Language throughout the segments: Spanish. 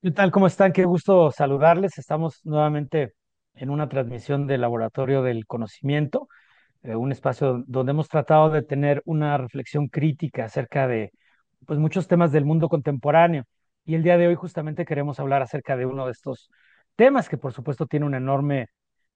¿Qué tal? ¿Cómo están? Qué gusto saludarles. Estamos nuevamente en una transmisión del Laboratorio del Conocimiento, un espacio donde hemos tratado de tener una reflexión crítica acerca de pues, muchos temas del mundo contemporáneo. Y el día de hoy justamente queremos hablar acerca de uno de estos temas que por supuesto tiene una enorme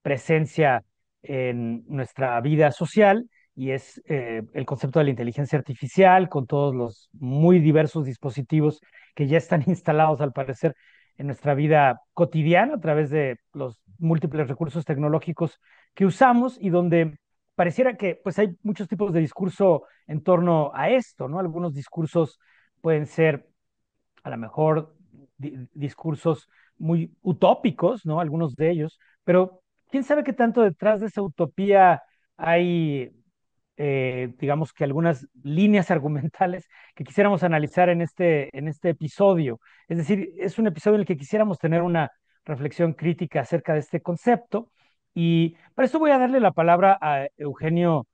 presencia en nuestra vida social y es el concepto de la inteligencia artificial con todos los muy diversos dispositivos que ya están instalados al parecer en nuestra vida cotidiana a través de los múltiples recursos tecnológicos que usamos y donde pareciera que pues hay muchos tipos de discurso en torno a esto, ¿no? Algunos discursos pueden ser a lo mejor discursos muy utópicos, ¿no? Algunos de ellos, pero quién sabe qué tanto detrás de esa utopía hay, digamos que algunas líneas argumentales que quisiéramos analizar en este episodio. Es decir, es un episodio en el que quisiéramos tener una reflexión crítica acerca de este concepto y para eso voy a darle la palabra a Eugenio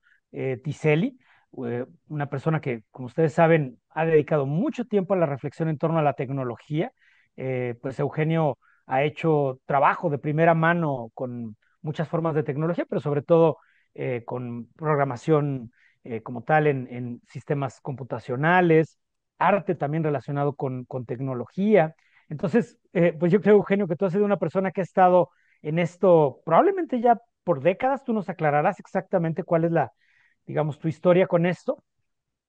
Tiselli, una persona que, como ustedes saben, ha dedicado mucho tiempo a la reflexión en torno a la tecnología. Pues Eugenio ha hecho trabajo de primera mano con muchas formas de tecnología, pero sobre todo con programación como tal en sistemas computacionales, arte también relacionado con tecnología. Entonces, pues yo creo, Eugenio, que tú has sido una persona que ha estado en esto probablemente ya por décadas. Tú nos aclararás exactamente cuál es digamos, tu historia con esto,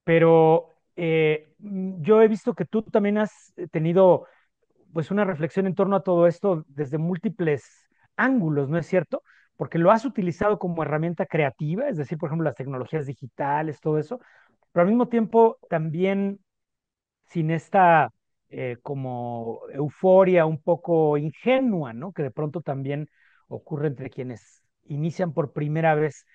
pero yo he visto que tú también has tenido pues una reflexión en torno a todo esto desde múltiples ángulos, ¿no es cierto? Porque lo has utilizado como herramienta creativa, es decir, por ejemplo, las tecnologías digitales, todo eso, pero al mismo tiempo también sin esta como euforia un poco ingenua, ¿no? Que de pronto también ocurre entre quienes inician por primera vez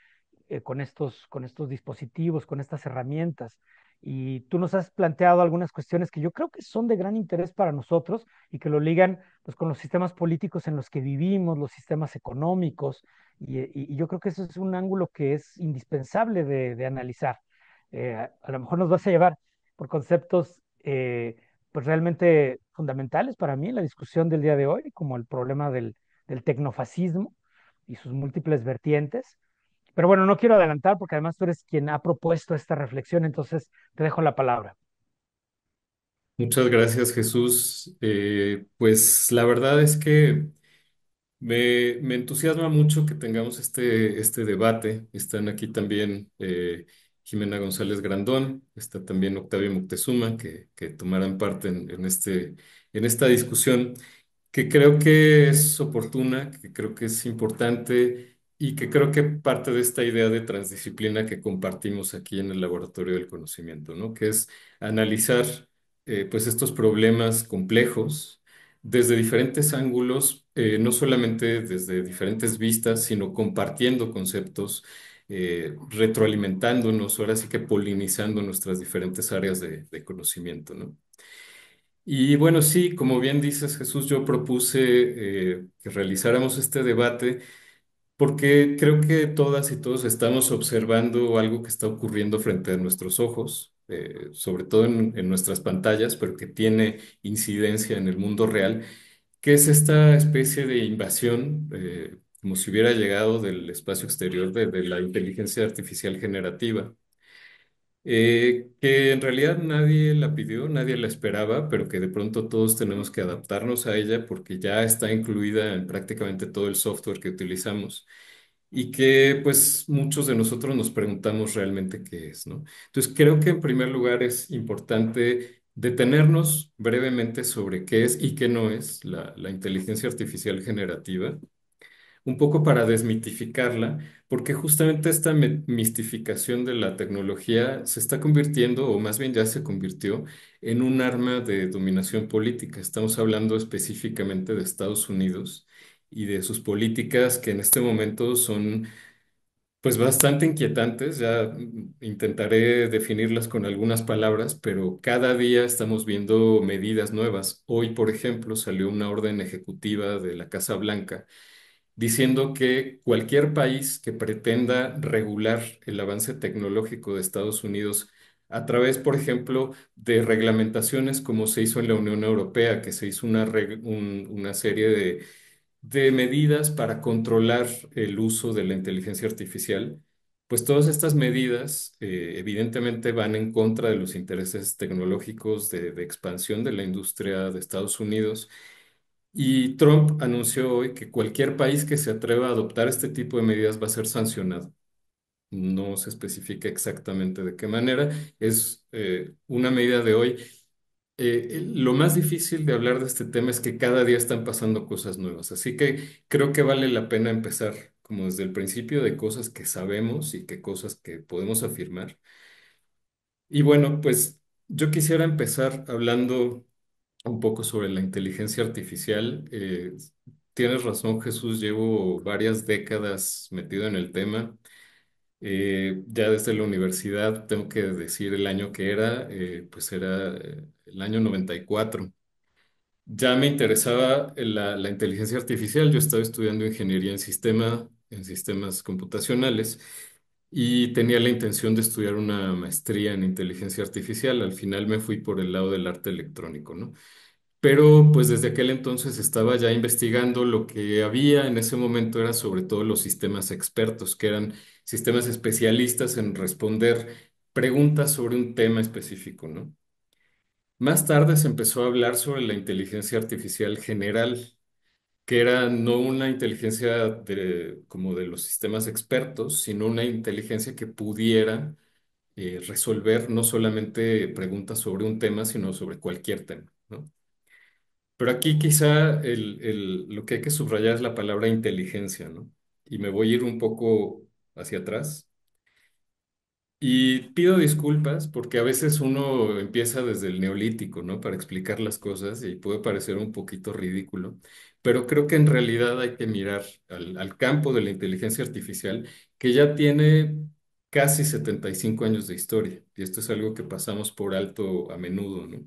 con estos dispositivos, con estas herramientas. Y tú nos has planteado algunas cuestiones que yo creo que son de gran interés para nosotros y que lo ligan pues, con los sistemas políticos en los que vivimos, los sistemas económicos, y yo creo que eso es un ángulo que es indispensable de analizar. A lo mejor nos vas a llevar por conceptos pues realmente fundamentales para mí en la discusión del día de hoy, como el problema del tecnofascismo y sus múltiples vertientes. Pero bueno, no quiero adelantar porque además tú eres quien ha propuesto esta reflexión, entonces te dejo la palabra. Muchas gracias, Jesús. Pues la verdad es que me entusiasma mucho que tengamos este debate. Están aquí también Jimena González Grandón, está también Octavio Moctezuma, que tomarán parte en esta discusión que creo que es oportuna, que creo que es importante y que creo que parte de esta idea de transdisciplina que compartimos aquí en el Laboratorio del Conocimiento, ¿no? Que es analizar pues estos problemas complejos desde diferentes ángulos, no solamente desde diferentes vistas, sino compartiendo conceptos, retroalimentándonos, ahora sí que polinizando nuestras diferentes áreas de conocimiento, ¿no? Y bueno, sí, como bien dices, Jesús, yo propuse que realizáramos este debate porque creo que todas y todos estamos observando algo que está ocurriendo frente a nuestros ojos, sobre todo en nuestras pantallas, pero que tiene incidencia en el mundo real, que es esta especie de invasión, como si hubiera llegado del espacio exterior de la inteligencia artificial generativa, que en realidad nadie la pidió, nadie la esperaba, pero que de pronto todos tenemos que adaptarnos a ella porque ya está incluida en prácticamente todo el software que utilizamos y que pues muchos de nosotros nos preguntamos realmente qué es, ¿no? Entonces creo que en primer lugar es importante detenernos brevemente sobre qué es y qué no es la inteligencia artificial generativa, un poco para desmitificarla, porque justamente esta mistificación de la tecnología se está convirtiendo, o más bien ya se convirtió, en un arma de dominación política. Estamos hablando específicamente de Estados Unidos y de sus políticas que en este momento son pues bastante inquietantes. Ya intentaré definirlas con algunas palabras, pero cada día estamos viendo medidas nuevas. Hoy, por ejemplo, salió una orden ejecutiva de la Casa Blanca diciendo que cualquier país que pretenda regular el avance tecnológico de Estados Unidos a través, por ejemplo, de reglamentaciones como se hizo en la Unión Europea, que se hizo una serie de medidas para controlar el uso de la inteligencia artificial. Pues todas estas medidas evidentemente van en contra de los intereses tecnológicos de expansión de la industria de Estados Unidos. Y Trump anunció hoy que cualquier país que se atreva a adoptar este tipo de medidas va a ser sancionado. No se especifica exactamente de qué manera. Es una medida de hoy. Lo más difícil de hablar de este tema es que cada día están pasando cosas nuevas. Así que creo que vale la pena empezar como desde el principio de cosas que sabemos y que cosas que podemos afirmar. Y bueno, pues yo quisiera empezar hablando un poco sobre la inteligencia artificial. Tienes razón, Jesús, llevo varias décadas metido en el tema. Ya desde la universidad, tengo que decir el año que era, pues era el año 94. Ya me interesaba la inteligencia artificial. Yo estaba estudiando ingeniería en sistemas computacionales y tenía la intención de estudiar una maestría en inteligencia artificial. Al final me fui por el lado del arte electrónico, ¿no? Pero pues desde aquel entonces estaba ya investigando. Lo que había en ese momento era sobre todo los sistemas expertos, que eran sistemas especialistas en responder preguntas sobre un tema específico, ¿no? Más tarde se empezó a hablar sobre la inteligencia artificial general, que era no una inteligencia como de los sistemas expertos, sino una inteligencia que pudiera resolver no solamente preguntas sobre un tema, sino sobre cualquier tema, ¿no? Pero aquí quizá lo que hay que subrayar es la palabra inteligencia, ¿no? Y me voy a ir un poco hacia atrás. Y pido disculpas porque a veces uno empieza desde el neolítico, ¿no? Para explicar las cosas y puede parecer un poquito ridículo, pero creo que en realidad hay que mirar al campo de la inteligencia artificial, que ya tiene casi 75 años de historia, y esto es algo que pasamos por alto a menudo, ¿no?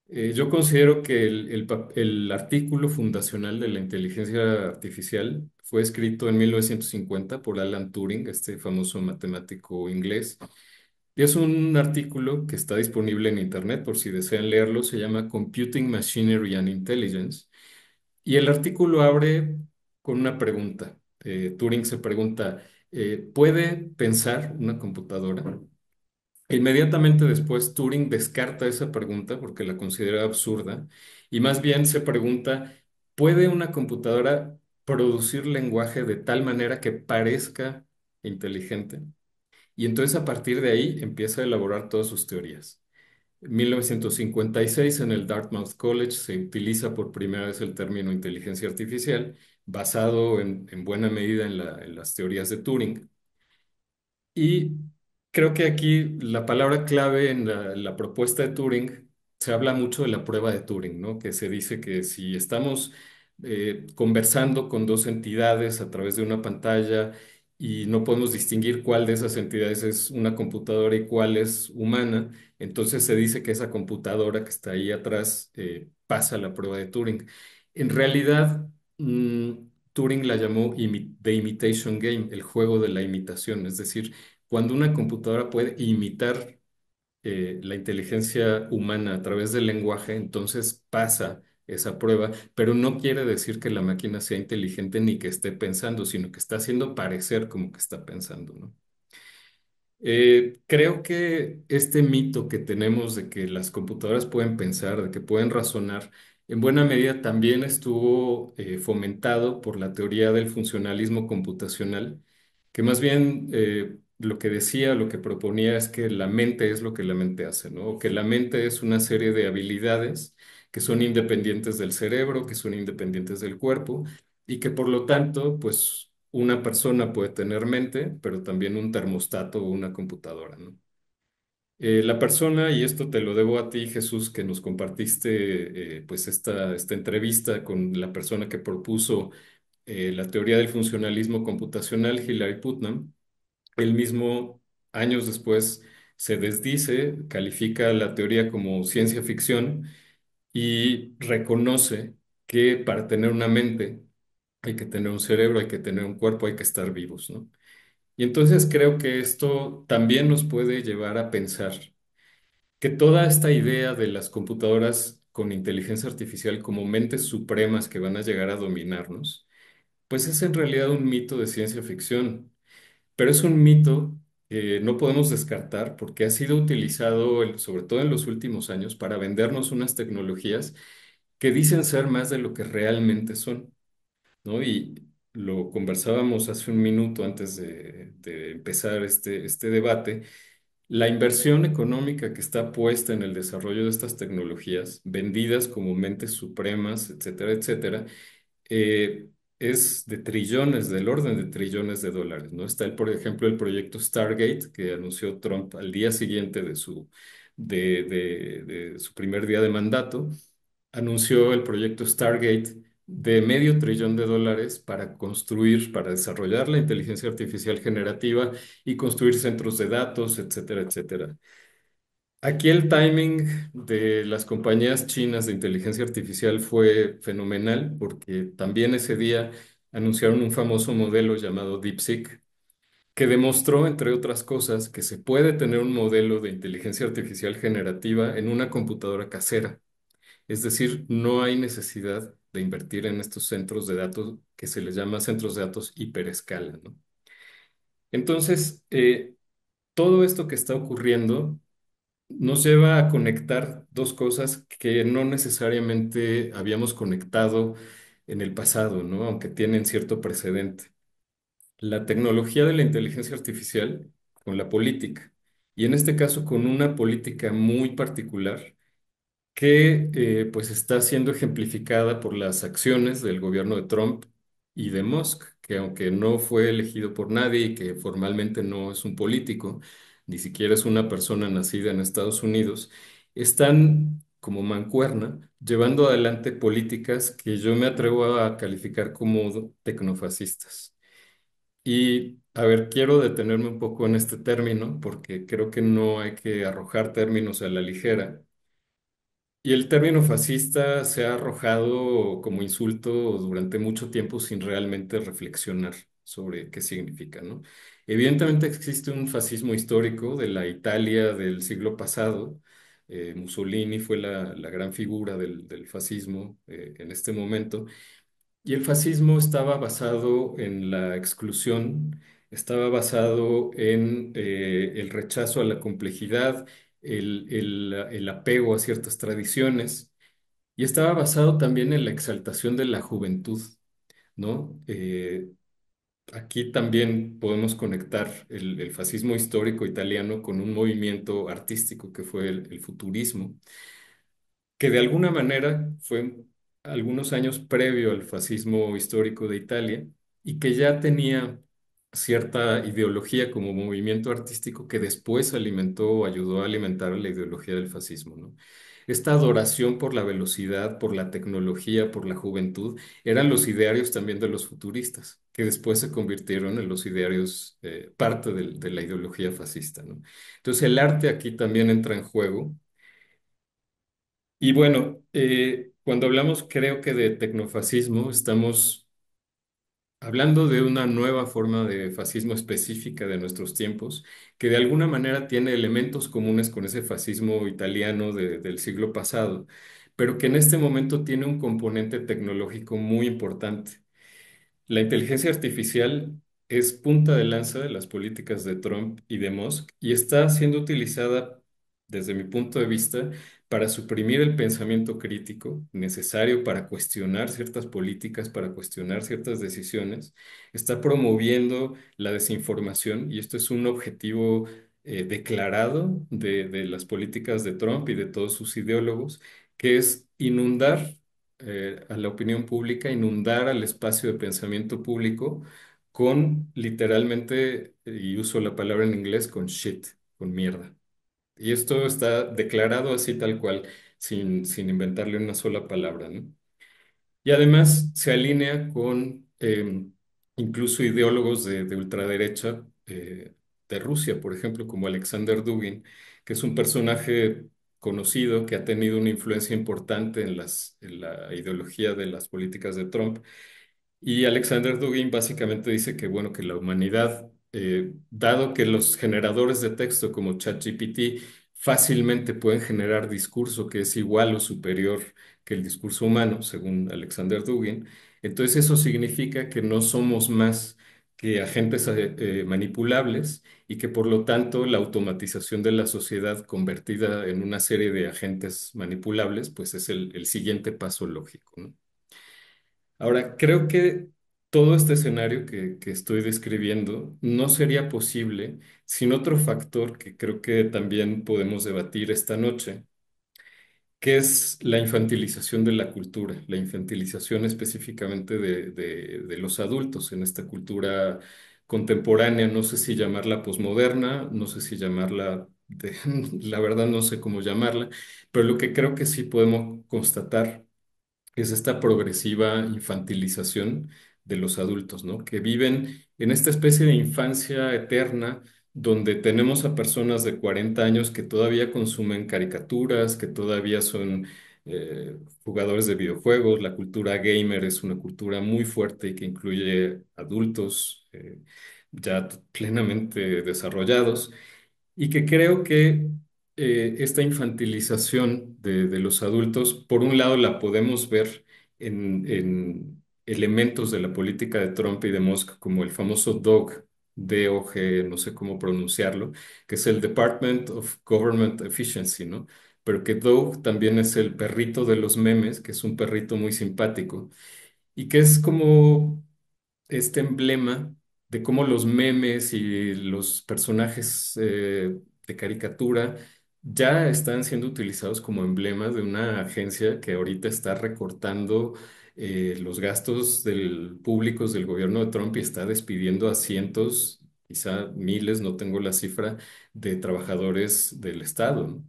Yo considero que el artículo fundacional de la inteligencia artificial fue escrito en 1950 por Alan Turing, este famoso matemático inglés. Y es un artículo que está disponible en Internet por si desean leerlo. Se llama Computing Machinery and Intelligence. Y el artículo abre con una pregunta. Turing se pregunta, ¿puede pensar una computadora? Inmediatamente después, Turing descarta esa pregunta porque la considera absurda y más bien se pregunta, ¿puede una computadora producir lenguaje de tal manera que parezca inteligente? Y entonces a partir de ahí empieza a elaborar todas sus teorías. En 1956 en el Dartmouth College se utiliza por primera vez el término inteligencia artificial, basado en buena medida en las teorías de Turing. Y creo que aquí la palabra clave en la propuesta de Turing, se habla mucho de la prueba de Turing, ¿no? Que se dice que si estamos conversando con dos entidades a través de una pantalla y no podemos distinguir cuál de esas entidades es una computadora y cuál es humana, entonces se dice que esa computadora que está ahí atrás pasa la prueba de Turing. En realidad, Turing la llamó The Imitation Game, el juego de la imitación, es decir, cuando una computadora puede imitar la inteligencia humana a través del lenguaje, entonces pasa esa prueba, pero no quiere decir que la máquina sea inteligente ni que esté pensando, sino que está haciendo parecer como que está pensando, ¿no? Creo que este mito que tenemos de que las computadoras pueden pensar, de que pueden razonar, en buena medida también estuvo fomentado por la teoría del funcionalismo computacional, que más bien lo que decía, lo que proponía es que la mente es lo que la mente hace, ¿no? O que la mente es una serie de habilidades que son independientes del cerebro, que son independientes del cuerpo y que por lo tanto, pues una persona puede tener mente, pero también un termostato o una computadora, ¿no? La persona, y esto te lo debo a ti, Jesús, que nos compartiste pues esta entrevista con la persona que propuso la teoría del funcionalismo computacional, Hilary Putnam. Él mismo, años después, se desdice, califica la teoría como ciencia ficción y reconoce que para tener una mente hay que tener un cerebro, hay que tener un cuerpo, hay que estar vivos, ¿no? Y entonces creo que esto también nos puede llevar a pensar que toda esta idea de las computadoras con inteligencia artificial como mentes supremas que van a llegar a dominarnos, pues es en realidad un mito de ciencia ficción, pero es un mito que no podemos descartar porque ha sido utilizado, sobre todo en los últimos años, para vendernos unas tecnologías que dicen ser más de lo que realmente son, ¿no? Y lo conversábamos hace un minuto antes de empezar este debate. La inversión económica que está puesta en el desarrollo de estas tecnologías, vendidas como mentes supremas, etcétera, etcétera, eh, es de trillones, del orden de trillones de dólares, ¿no? Está, por ejemplo, el proyecto Stargate que anunció Trump al día siguiente de su primer día de mandato. Anunció el proyecto Stargate de medio trillón de dólares para construir, para desarrollar la inteligencia artificial generativa y construir centros de datos, etcétera, etcétera. Aquí el timing de las compañías chinas de inteligencia artificial fue fenomenal porque también ese día anunciaron un famoso modelo llamado DeepSeek que demostró, entre otras cosas, que se puede tener un modelo de inteligencia artificial generativa en una computadora casera. Es decir, no hay necesidad de invertir en estos centros de datos que se les llama centros de datos hiperescala, ¿no? Entonces, todo esto que está ocurriendo nos lleva a conectar dos cosas que no necesariamente habíamos conectado en el pasado, ¿no? Aunque tienen cierto precedente. La tecnología de la inteligencia artificial con la política, y en este caso con una política muy particular que pues está siendo ejemplificada por las acciones del gobierno de Trump y de Musk, que aunque no fue elegido por nadie y que formalmente no es un político, ni siquiera es una persona nacida en Estados Unidos, están como mancuerna llevando adelante políticas que yo me atrevo a calificar como tecnofascistas. Y a ver, quiero detenerme un poco en este término porque creo que no hay que arrojar términos a la ligera. Y el término fascista se ha arrojado como insulto durante mucho tiempo sin realmente reflexionar sobre qué significa, ¿no? Evidentemente existe un fascismo histórico de la Italia del siglo pasado. Mussolini fue la gran figura del fascismo en este momento. Y el fascismo estaba basado en la exclusión, estaba basado en el rechazo a la complejidad, el apego a ciertas tradiciones, y estaba basado también en la exaltación de la juventud, ¿no? Aquí también podemos conectar el fascismo histórico italiano con un movimiento artístico que fue el futurismo que de alguna manera fue algunos años previo al fascismo histórico de Italia y que ya tenía cierta ideología como movimiento artístico que después alimentó o ayudó a alimentar la ideología del fascismo, ¿no? Esta adoración por la velocidad, por la tecnología, por la juventud, eran los idearios también de los futuristas, que después se convirtieron en los idearios, parte de la ideología fascista, ¿no? Entonces el arte aquí también entra en juego y bueno, cuando hablamos, creo que de tecnofascismo, estamos hablando de una nueva forma de fascismo específica de nuestros tiempos, que de alguna manera tiene elementos comunes con ese fascismo italiano del siglo pasado, pero que en este momento tiene un componente tecnológico muy importante. La inteligencia artificial es punta de lanza de las políticas de Trump y de Musk y está siendo utilizada, desde mi punto de vista, para suprimir el pensamiento crítico necesario para cuestionar ciertas políticas, para cuestionar ciertas decisiones. Está promoviendo la desinformación y esto es un objetivo declarado de las políticas de Trump y de todos sus ideólogos, que es inundar a la opinión pública, inundar al espacio de pensamiento público con literalmente, y uso la palabra en inglés, con shit, con mierda. Y esto está declarado así tal cual, sin inventarle una sola palabra, ¿no? Y además se alinea con incluso ideólogos de ultraderecha de Rusia, por ejemplo, como Alexander Dugin, que es un personaje conocido que ha tenido una influencia importante en la ideología de las políticas de Trump. Y Alexander Dugin básicamente dice que, bueno, que la humanidad dado que los generadores de texto como ChatGPT fácilmente pueden generar discurso que es igual o superior que el discurso humano, según Alexander Dugin, entonces eso significa que no somos más que agentes manipulables y que por lo tanto la automatización de la sociedad convertida en una serie de agentes manipulables, pues es el siguiente paso lógico, ¿no? Ahora, creo que todo este escenario que estoy describiendo no sería posible sin otro factor que creo que también podemos debatir esta noche, que es la infantilización de la cultura, la infantilización específicamente de los adultos en esta cultura contemporánea, no sé si llamarla posmoderna, no sé si llamarla, la verdad no sé cómo llamarla, pero lo que creo que sí podemos constatar es esta progresiva infantilización de los adultos, ¿no? Que viven en esta especie de infancia eterna donde tenemos a personas de 40 años que todavía consumen caricaturas, que todavía son jugadores de videojuegos. La cultura gamer es una cultura muy fuerte y que incluye adultos ya plenamente desarrollados y que creo que esta infantilización de los adultos, por un lado, la podemos ver en elementos de la política de Trump y de Musk, como el famoso DOG, no sé cómo pronunciarlo, que es el Department of Government Efficiency, ¿no? Pero que Dog también es el perrito de los memes, que es un perrito muy simpático y que es como este emblema de cómo los memes y los personajes de caricatura ya están siendo utilizados como emblemas de una agencia que ahorita está recortando los gastos públicos del gobierno de Trump y está despidiendo a cientos, quizá miles, no tengo la cifra, de trabajadores del Estado, ¿no?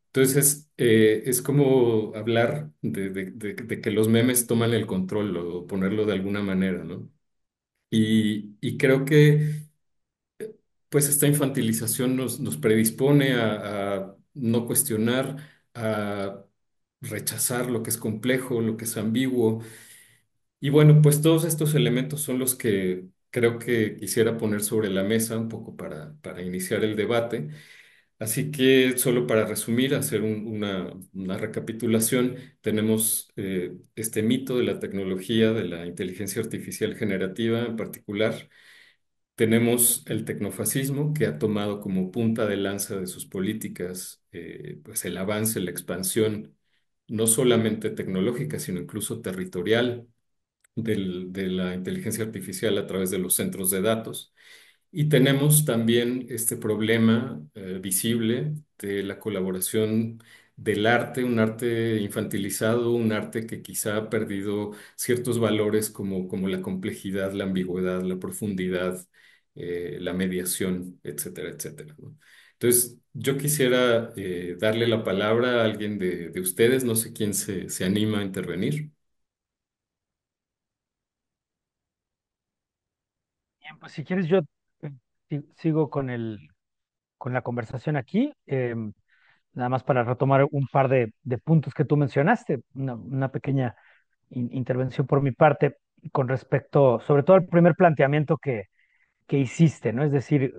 Entonces, es como hablar de que los memes toman el control o ponerlo de alguna manera, ¿no? Y creo que pues esta infantilización nos predispone a no cuestionar, a rechazar lo que es complejo, lo que es ambiguo. Y bueno, pues todos estos elementos son los que creo que quisiera poner sobre la mesa un poco para iniciar el debate. Así que solo para resumir, hacer una recapitulación, tenemos este mito de la tecnología, de la inteligencia artificial generativa en particular. Tenemos el tecnofascismo, que ha tomado como punta de lanza de sus políticas pues el avance, la expansión, no solamente tecnológica, sino incluso territorial de la inteligencia artificial a través de los centros de datos. Y tenemos también este problema visible de la colaboración del arte, un arte infantilizado, un arte que quizá ha perdido ciertos valores como la complejidad, la ambigüedad, la profundidad, la mediación, etcétera, etcétera, ¿no? Entonces, yo quisiera darle la palabra a alguien de ustedes, no sé quién se anima a intervenir. Bien, pues si quieres yo eh, sigo con con la conversación aquí, nada más para retomar un par de puntos que tú mencionaste, una pequeña intervención por mi parte con respecto, sobre todo al primer planteamiento que hiciste, ¿no? Es decir,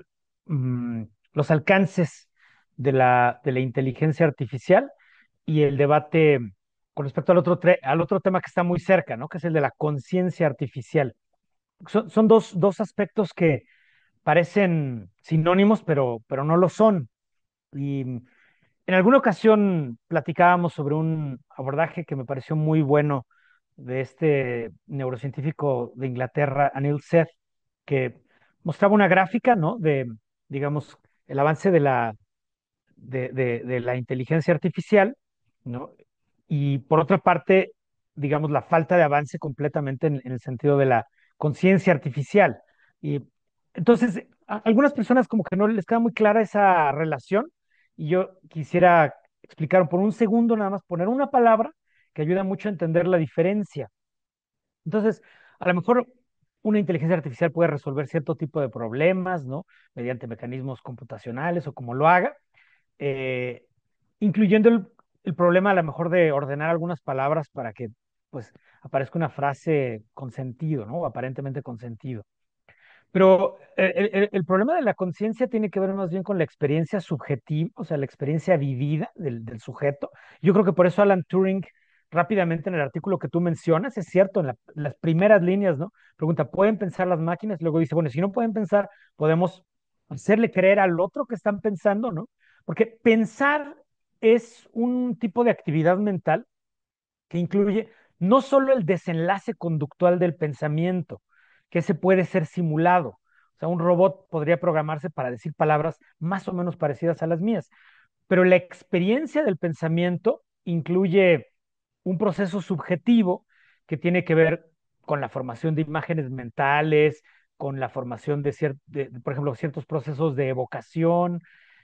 mm, los alcances de la inteligencia artificial y el debate con respecto al otro tema que está muy cerca, ¿no? Que es el de la conciencia artificial. Son dos aspectos que parecen sinónimos, pero no lo son. Y en alguna ocasión platicábamos sobre un abordaje que me pareció muy bueno de este neurocientífico de Inglaterra, Anil Seth, que mostraba una gráfica, ¿no? De, digamos, el avance de la inteligencia artificial, ¿no? Y por otra parte, digamos, la falta de avance completamente en el sentido de la conciencia artificial. Y entonces, a algunas personas como que no les queda muy clara esa relación y yo quisiera explicar por un segundo nada más, poner una palabra que ayuda mucho a entender la diferencia. Entonces, a lo mejor una inteligencia artificial puede resolver cierto tipo de problemas, ¿no? Mediante mecanismos computacionales o como lo haga, eh, incluyendo el problema a lo mejor de ordenar algunas palabras para que pues aparezca una frase con sentido, ¿no? O aparentemente con sentido. Pero el problema de la conciencia tiene que ver más bien con la experiencia subjetiva, o sea, la experiencia vivida del sujeto. Yo creo que por eso Alan Turing, rápidamente en el artículo que tú mencionas, es cierto, en las primeras líneas, ¿no? Pregunta, ¿pueden pensar las máquinas? Luego dice, bueno, si no pueden pensar, podemos hacerle creer al otro que están pensando, ¿no? Porque pensar es un tipo de actividad mental que incluye no solo el desenlace conductual del pensamiento, que se puede ser simulado. O sea, un robot podría programarse para decir palabras más o menos parecidas a las mías, pero la experiencia del pensamiento incluye un proceso subjetivo que tiene que ver con la formación de imágenes mentales, con la formación por ejemplo, ciertos procesos de evocación,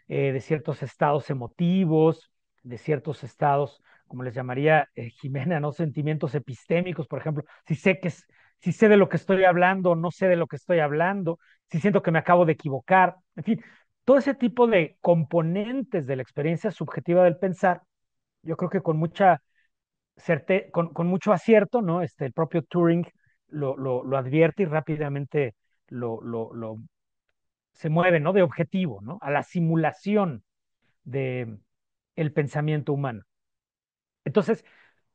de ciertos estados emotivos, de ciertos estados, como les llamaría Jimena, ¿no? Sentimientos epistémicos, por ejemplo, si sé de lo que estoy hablando, no sé de lo que estoy hablando, si siento que me acabo de equivocar, en fin, todo ese tipo de componentes de la experiencia subjetiva del pensar, yo creo que con con mucho acierto, ¿no? El propio Turing lo advierte y rápidamente lo se mueve, ¿no? De objetivo, ¿no? A la simulación de el pensamiento humano. Entonces,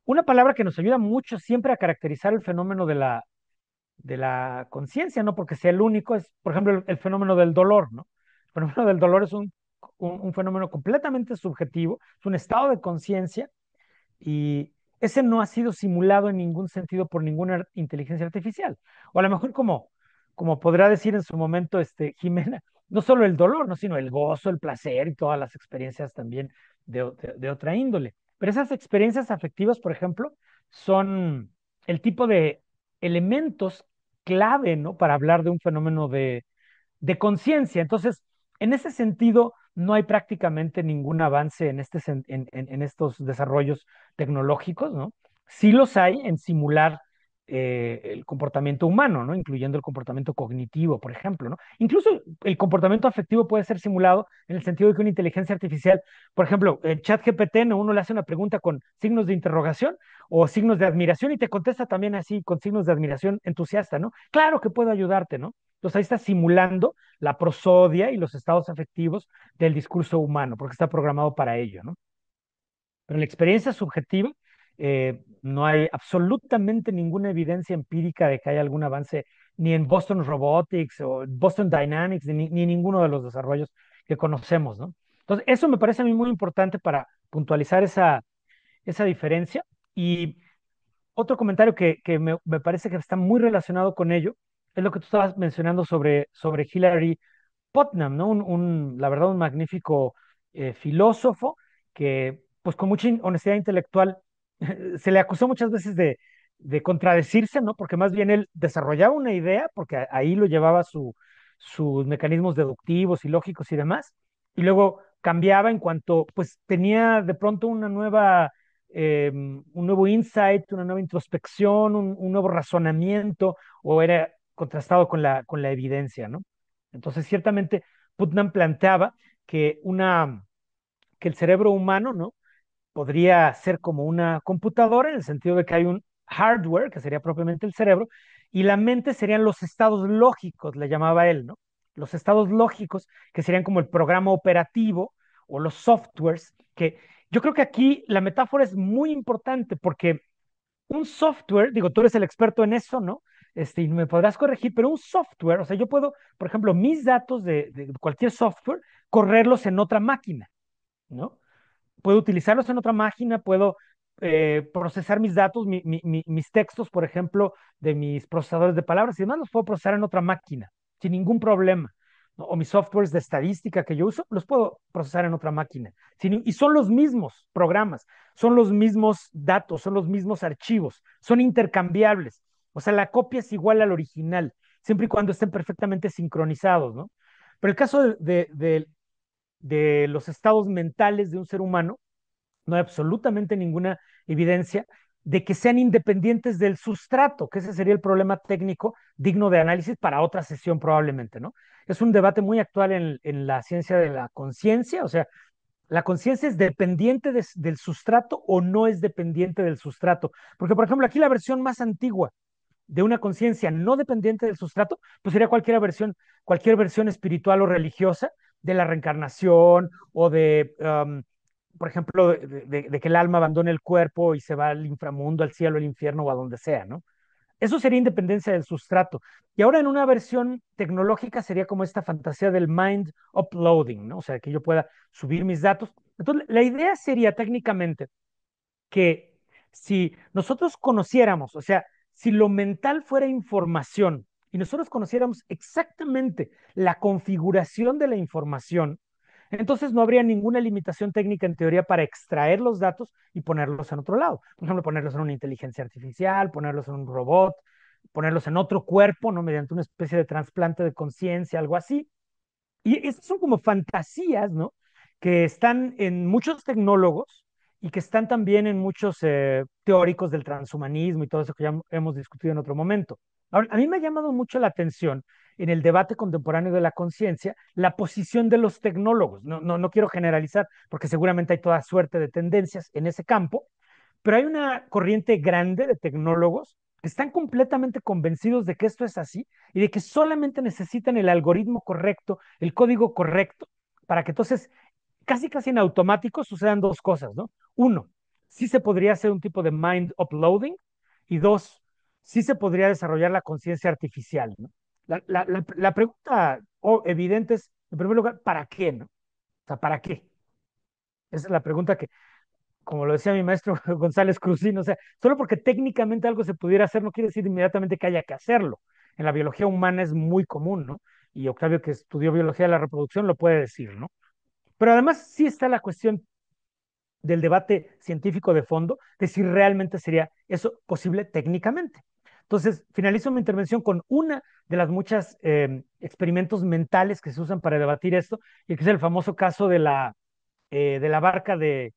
una palabra que nos ayuda mucho siempre a caracterizar el fenómeno de la conciencia, no porque sea el único, es, por ejemplo, el fenómeno del dolor, ¿no? El fenómeno del dolor es un fenómeno completamente subjetivo, es un estado de conciencia y ese no ha sido simulado en ningún sentido por ninguna inteligencia artificial. O a lo mejor como podrá decir en su momento Jimena, no solo el dolor, no, sino el gozo, el placer y todas las experiencias también de otra índole. Pero esas experiencias afectivas, por ejemplo, son el tipo de elementos clave, ¿no? Para hablar de un fenómeno de conciencia. Entonces, en ese sentido, no hay prácticamente ningún avance en estos desarrollos tecnológicos, ¿no? Sí los hay en simular el comportamiento humano, ¿no? Incluyendo el comportamiento cognitivo, por ejemplo, ¿no? Incluso el comportamiento afectivo puede ser simulado en el sentido de que una inteligencia artificial, por ejemplo, el chat GPT, ¿no? Uno le hace una pregunta con signos de interrogación o signos de admiración y te contesta también así con signos de admiración entusiasta, ¿no? Claro que puedo ayudarte, ¿no? Entonces ahí está simulando la prosodia y los estados afectivos del discurso humano, porque está programado para ello, ¿no? Pero en la experiencia subjetiva no hay absolutamente ninguna evidencia empírica de que haya algún avance ni en Boston Robotics o Boston Dynamics, ni ninguno de los desarrollos que conocemos, ¿no? Entonces, eso me parece a mí muy importante para puntualizar esa diferencia. Y otro comentario que me parece que está muy relacionado con ello es lo que tú estabas mencionando sobre Hillary Putnam, ¿no? La verdad, un magnífico filósofo que, pues con mucha honestidad intelectual, se le acusó muchas veces de contradecirse, ¿no? Porque más bien él desarrollaba una idea, porque ahí lo llevaba sus mecanismos deductivos y lógicos y demás, y luego cambiaba en cuanto, pues tenía de pronto un nuevo insight, una nueva introspección, un nuevo razonamiento, o era contrastado con la evidencia, ¿no? Entonces, ciertamente, Putnam planteaba que, que el cerebro humano, ¿no? Podría ser como una computadora en el sentido de que hay un hardware, que sería propiamente el cerebro, y la mente serían los estados lógicos, le llamaba él, ¿no? Los estados lógicos, que serían como el programa operativo o los softwares, que yo creo que aquí la metáfora es muy importante porque un software, digo, tú eres el experto en eso, ¿no? Y me podrás corregir, pero un software, o sea, yo puedo, por ejemplo, mis datos de cualquier software, correrlos en otra máquina, ¿no? Puedo utilizarlos en otra máquina, puedo procesar mis datos, mis textos, por ejemplo, de mis procesadores de palabras y demás, los puedo procesar en otra máquina, sin ningún problema, ¿no? O mis softwares de estadística que yo uso, los puedo procesar en otra máquina. Y son los mismos programas, son los mismos datos, son los mismos archivos, son intercambiables. O sea, la copia es igual al original, siempre y cuando estén perfectamente sincronizados, ¿no? Pero el caso de los estados mentales de un ser humano, no hay absolutamente ninguna evidencia de que sean independientes del sustrato, que ese sería el problema técnico digno de análisis para otra sesión probablemente, ¿no? Es un debate muy actual en la ciencia de la conciencia, o sea, ¿la conciencia es dependiente del sustrato o no es dependiente del sustrato? Porque, por ejemplo, aquí la versión más antigua de una conciencia no dependiente del sustrato, pues sería cualquier versión espiritual o religiosa de la reencarnación o de, por ejemplo, de que el alma abandone el cuerpo y se va al inframundo, al cielo, al infierno o a donde sea, ¿no? Eso sería independencia del sustrato. Y ahora en una versión tecnológica sería como esta fantasía del mind uploading, ¿no? O sea, que yo pueda subir mis datos. Entonces, la idea sería técnicamente que si nosotros conociéramos, o sea, si lo mental fuera información y nosotros conociéramos exactamente la configuración de la información, entonces no habría ninguna limitación técnica en teoría para extraer los datos y ponerlos en otro lado. Por ejemplo, ponerlos en una inteligencia artificial, ponerlos en un robot, ponerlos en otro cuerpo, ¿no? Mediante una especie de trasplante de conciencia, algo así. Y estas son como fantasías, ¿no? Que están en muchos tecnólogos y que están también en muchos teóricos del transhumanismo y todo eso que ya hemos discutido en otro momento. Ahora, a mí me ha llamado mucho la atención en el debate contemporáneo de la conciencia la posición de los tecnólogos. No quiero generalizar porque seguramente hay toda suerte de tendencias en ese campo, pero hay una corriente grande de tecnólogos que están completamente convencidos de que esto es así y de que solamente necesitan el algoritmo correcto, el código correcto, para que entonces casi en automático sucedan dos cosas, ¿no? Uno, sí se podría hacer un tipo de mind uploading y dos, sí se podría desarrollar la conciencia artificial, ¿no? La pregunta evidente es, en primer lugar, ¿para qué, no? O sea, ¿para qué? Esa es la pregunta que, como lo decía mi maestro González Cruzín, o sea, solo porque técnicamente algo se pudiera hacer no quiere decir inmediatamente que haya que hacerlo. En la biología humana es muy común, ¿no? Y Octavio, que estudió biología de la reproducción, lo puede decir, ¿no? Pero además sí está la cuestión del debate científico de fondo de si realmente sería eso posible técnicamente. Entonces, finalizo mi intervención con una de las muchas experimentos mentales que se usan para debatir esto, y que es el famoso caso de la barca de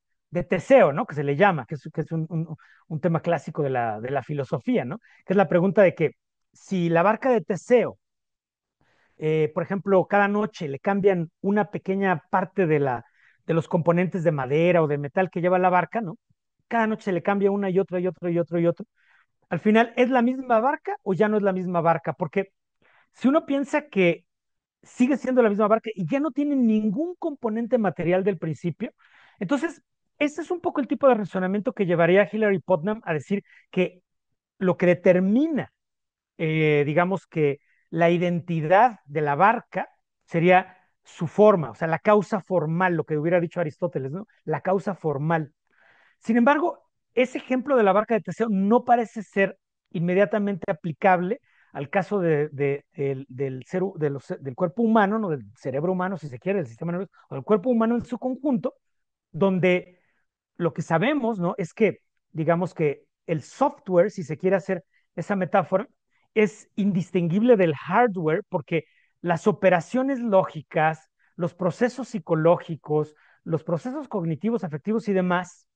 Teseo, ¿no? Que se le llama, que es un tema clásico de la filosofía, ¿no? Que es la pregunta de que si la barca de Teseo, por ejemplo, cada noche le cambian una pequeña parte de los componentes de madera o de metal que lleva la barca, ¿no? Cada noche se le cambia una y otra y otro y otro y otro. Al final, ¿es la misma barca o ya no es la misma barca? Porque si uno piensa que sigue siendo la misma barca y ya no tiene ningún componente material del principio. Entonces, este es un poco el tipo de razonamiento que llevaría a Hillary Putnam a decir que lo que determina, digamos que la identidad de la barca sería su forma, o sea, la causa formal, lo que hubiera dicho Aristóteles, ¿no? La causa formal. Sin embargo, ese ejemplo de la barca de Teseo no parece ser inmediatamente aplicable al caso del cuerpo humano, ¿no? Del cerebro humano, si se quiere, del sistema nervioso, o del cuerpo humano en su conjunto, donde lo que sabemos, ¿no? Es que, digamos que el software, si se quiere hacer esa metáfora, es indistinguible del hardware porque las operaciones lógicas, los procesos psicológicos, los procesos cognitivos, afectivos y demás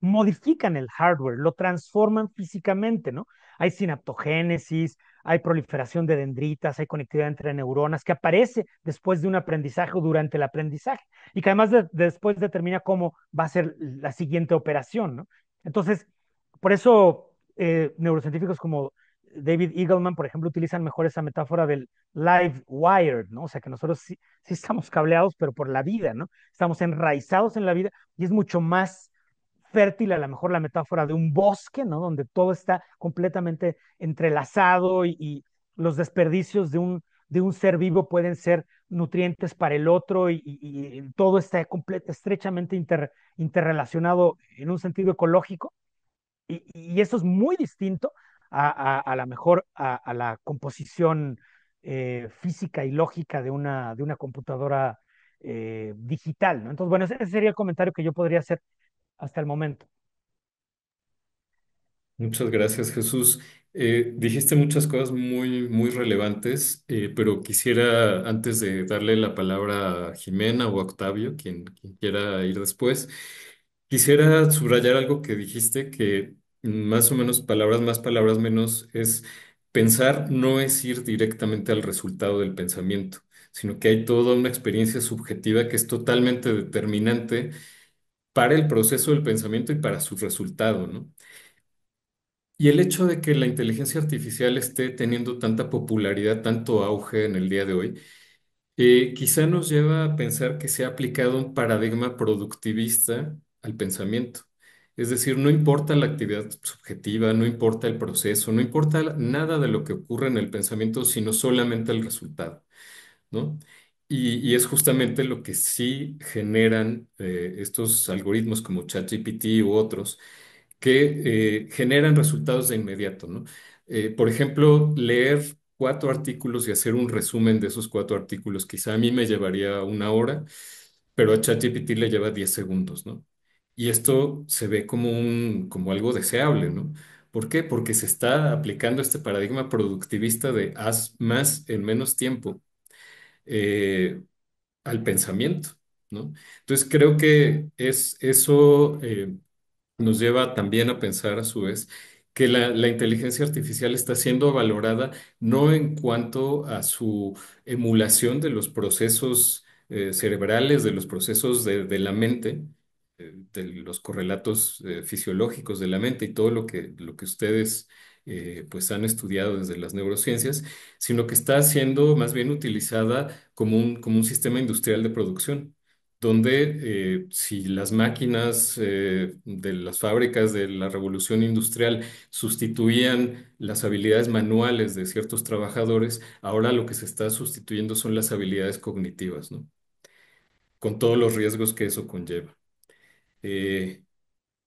modifican el hardware, lo transforman físicamente, ¿no? Hay sinaptogénesis, hay proliferación de dendritas, hay conectividad entre neuronas que aparece después de un aprendizaje o durante el aprendizaje y que además después determina cómo va a ser la siguiente operación, ¿no? Entonces, por eso neurocientíficos como David Eagleman, por ejemplo, utilizan mejor esa metáfora del live wired, ¿no? O sea, que nosotros sí estamos cableados, pero por la vida, ¿no? Estamos enraizados en la vida y es mucho más fértil a lo mejor la metáfora de un bosque, ¿no? Donde todo está completamente entrelazado y los desperdicios de un ser vivo pueden ser nutrientes para el otro y todo está estrechamente interrelacionado en un sentido ecológico. Y eso es muy distinto a la mejor a la composición física y lógica de una computadora digital, ¿no? Entonces, bueno, ese sería el comentario que yo podría hacer hasta el momento. Muchas gracias, Jesús. Dijiste muchas cosas muy, muy relevantes, pero quisiera, antes de darle la palabra a Jimena o a Octavio, quien quiera ir después, quisiera subrayar algo que dijiste, que más o menos palabras más, palabras menos, es pensar no es ir directamente al resultado del pensamiento, sino que hay toda una experiencia subjetiva que es totalmente determinante para el proceso del pensamiento y para su resultado, ¿no? Y el hecho de que la inteligencia artificial esté teniendo tanta popularidad, tanto auge en el día de hoy, quizá nos lleva a pensar que se ha aplicado un paradigma productivista al pensamiento. Es decir, no importa la actividad subjetiva, no importa el proceso, no importa nada de lo que ocurre en el pensamiento, sino solamente el resultado, ¿no? Y es justamente lo que sí generan estos algoritmos como ChatGPT u otros que generan resultados de inmediato, ¿no? Por ejemplo, leer 4 artículos y hacer un resumen de esos 4 artículos, quizá a mí me llevaría una hora, pero a ChatGPT le lleva 10 segundos, ¿no? Y esto se ve como como algo deseable, ¿no? ¿Por qué? Porque se está aplicando este paradigma productivista de haz más en menos tiempo eh, al pensamiento, ¿no? Entonces creo que es eso. Nos lleva también a pensar a su vez que la inteligencia artificial está siendo valorada no en cuanto a su emulación de los procesos cerebrales, de los procesos de la mente, de los correlatos fisiológicos de la mente y todo lo que ustedes pues han estudiado desde las neurociencias, sino que está siendo más bien utilizada como un sistema industrial de producción donde si las máquinas de las fábricas de la revolución industrial sustituían las habilidades manuales de ciertos trabajadores, ahora lo que se está sustituyendo son las habilidades cognitivas, ¿no? Con todos los riesgos que eso conlleva. Eh,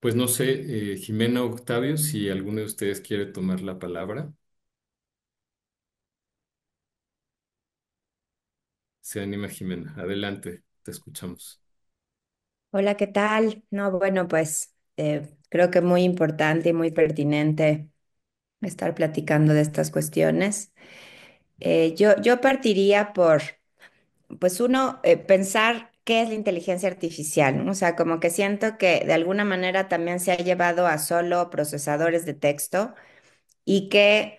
pues no sé, Jimena o Octavio, si alguno de ustedes quiere tomar la palabra, se anima Jimena. Adelante, te escuchamos. Hola, ¿qué tal? No, bueno, pues creo que muy importante y muy pertinente estar platicando de estas cuestiones. Yo partiría por, pues uno, pensar qué es la inteligencia artificial, ¿no? O sea, como que siento que de alguna manera también se ha llevado a solo procesadores de texto y que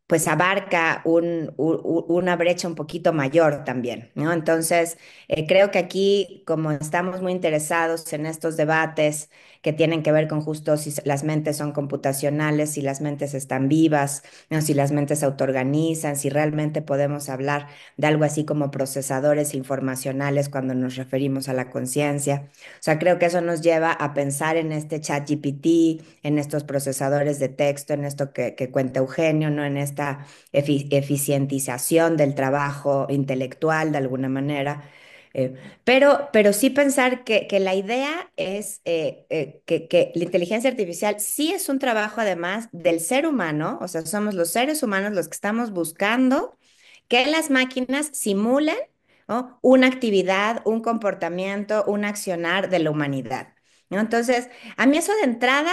pues abarca una brecha un poquito mayor también, ¿no? Entonces, creo que aquí, como estamos muy interesados en estos debates que tienen que ver con justo si las mentes son computacionales, si las mentes están vivas, ¿no? Si las mentes se autoorganizan, si realmente podemos hablar de algo así como procesadores informacionales cuando nos referimos a la conciencia. O sea, creo que eso nos lleva a pensar en este chat GPT, en estos procesadores de texto, en esto que cuenta Eugenio, ¿no? En esta eficientización del trabajo intelectual de alguna manera. Eh, pero sí pensar que la idea es que la inteligencia artificial sí es un trabajo además del ser humano, o sea, somos los seres humanos los que estamos buscando que las máquinas simulen, ¿no? Una actividad, un comportamiento, un accionar de la humanidad, ¿no? Entonces, a mí eso de entrada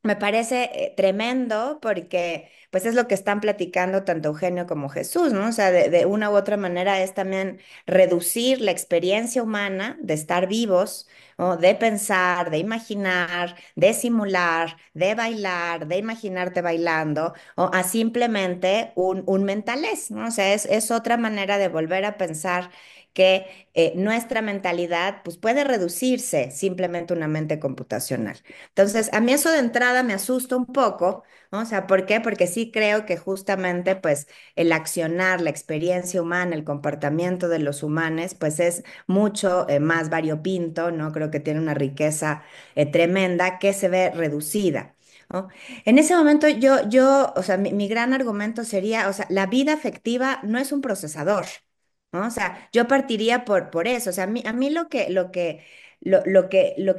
me parece tremendo porque pues es lo que están platicando tanto Eugenio como Jesús, ¿no? O sea, de una u otra manera es también reducir la experiencia humana de estar vivos, ¿no? De pensar, de imaginar, de simular, de bailar, de imaginarte bailando, o a simplemente un mentalez, ¿no? O sea, es otra manera de volver a pensar que nuestra mentalidad pues puede reducirse simplemente a una mente computacional. Entonces, a mí eso de entrada me asusta un poco, ¿no? O sea, ¿por qué? Porque sí creo que justamente, pues, el accionar, la experiencia humana, el comportamiento de los humanos, pues es mucho más variopinto, ¿no? Creo que tiene una riqueza tremenda que se ve reducida, ¿no? En ese momento o sea, mi gran argumento sería, o sea, la vida afectiva no es un procesador, ¿no? O sea, yo partiría por eso, o sea, a mí lo que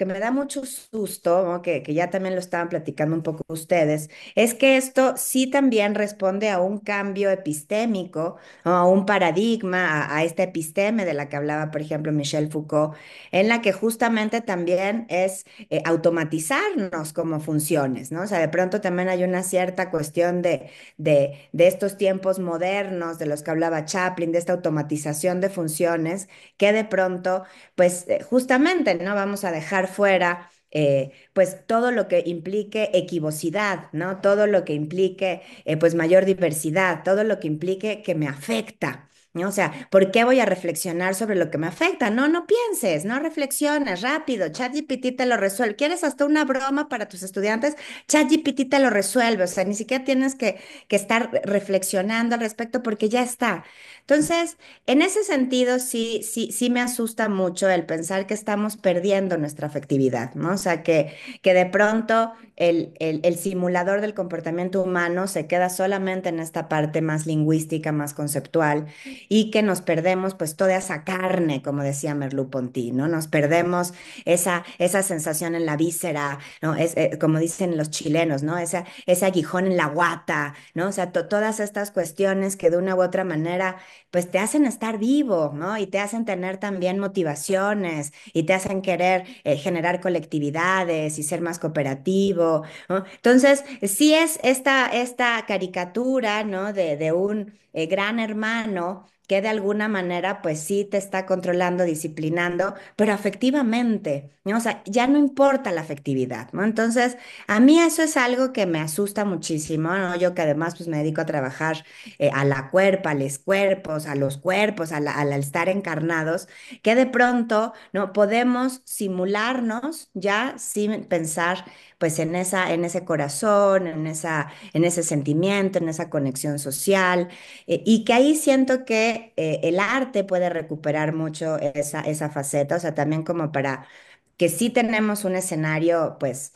me da mucho susto, ¿no? Que ya también lo estaban platicando un poco ustedes, es que esto sí también responde a un cambio epistémico, ¿no? A un paradigma, a esta episteme de la que hablaba, por ejemplo, Michel Foucault, en la que justamente también es automatizarnos como funciones, ¿no? O sea, de pronto también hay una cierta cuestión de estos tiempos modernos de los que hablaba Chaplin, de esta automatización de funciones, que de pronto pues justamente no vamos a dejar fuera pues todo lo que implique equivocidad, ¿no? Todo lo que implique pues mayor diversidad, todo lo que implique que me afecta. ¿no? O sea, ¿por qué voy a reflexionar sobre lo que me afecta? No, no pienses, no reflexiones, rápido, ChatGPT te lo resuelve. ¿Quieres hasta una broma para tus estudiantes? ChatGPT te lo resuelve, o sea, ni siquiera tienes que estar reflexionando al respecto porque ya está. Entonces, en ese sentido, sí me asusta mucho el pensar que estamos perdiendo nuestra afectividad, ¿no? O sea, que de pronto el simulador del comportamiento humano se queda solamente en esta parte más lingüística, más conceptual, y que nos perdemos pues toda esa carne, como decía Merleau-Ponty, ¿no? Nos perdemos esa sensación en la víscera, ¿no? Como dicen los chilenos, ¿no? Ese aguijón en la guata, ¿no? O sea, todas estas cuestiones que de una u otra manera pues te hacen estar vivo, ¿no? Y te hacen tener también motivaciones y te hacen querer generar colectividades y ser más cooperativo, ¿no? Entonces, sí es esta caricatura, ¿no? De un gran hermano que de alguna manera, pues sí te está controlando, disciplinando, pero afectivamente, ¿no? O sea, ya no importa la afectividad, ¿no? Entonces, a mí eso es algo que me asusta muchísimo, ¿no? Yo que además, pues me dedico a trabajar a la cuerpa, a los cuerpos, al estar encarnados, que de pronto no podemos simularnos ya sin pensar pues en ese corazón, en ese sentimiento, en esa conexión social, y que ahí siento que el arte puede recuperar mucho esa faceta, o sea, también como para que sí tenemos un escenario, pues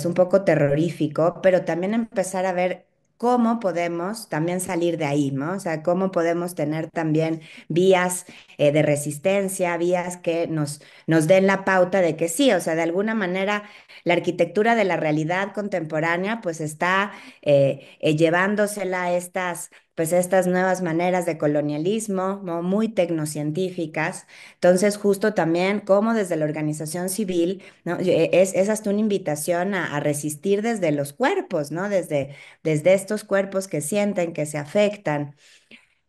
un poco terrorífico, pero también empezar a ver cómo podemos también salir de ahí, ¿no? O sea, cómo podemos tener también vías de resistencia, vías que nos den la pauta de que sí, o sea, de alguna manera la arquitectura de la realidad contemporánea, pues está llevándosela a estas nuevas maneras de colonialismo, ¿no? Muy tecnocientíficas. Entonces, justo también como desde la organización civil, ¿no? Es hasta una invitación a resistir desde los cuerpos, ¿no? Desde estos cuerpos que sienten, que se afectan.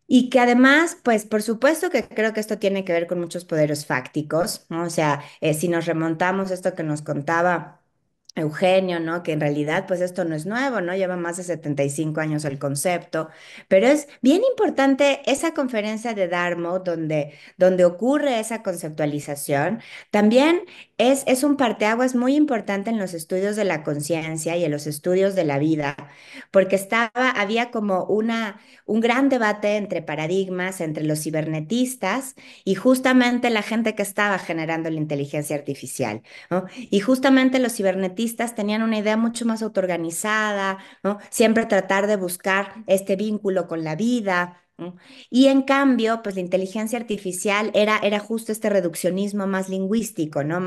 Y que además, pues por supuesto que creo que esto tiene que ver con muchos poderes fácticos, ¿no? O sea, si nos remontamos a esto que nos contaba Eugenio, ¿no? Que en realidad, pues esto no es nuevo, ¿no? Lleva más de 75 años el concepto, pero es bien importante esa conferencia de Dartmouth donde ocurre esa conceptualización. También es un parteaguas muy importante en los estudios de la conciencia y en los estudios de la vida, porque había como un gran debate entre paradigmas, entre los cibernetistas y justamente la gente que estaba generando la inteligencia artificial, ¿no? Y justamente los cibernetistas tenían una idea mucho más autoorganizada, ¿no? Siempre tratar de buscar este vínculo con la vida, ¿no? Y en cambio, pues la inteligencia artificial era justo este reduccionismo más lingüístico, ¿no?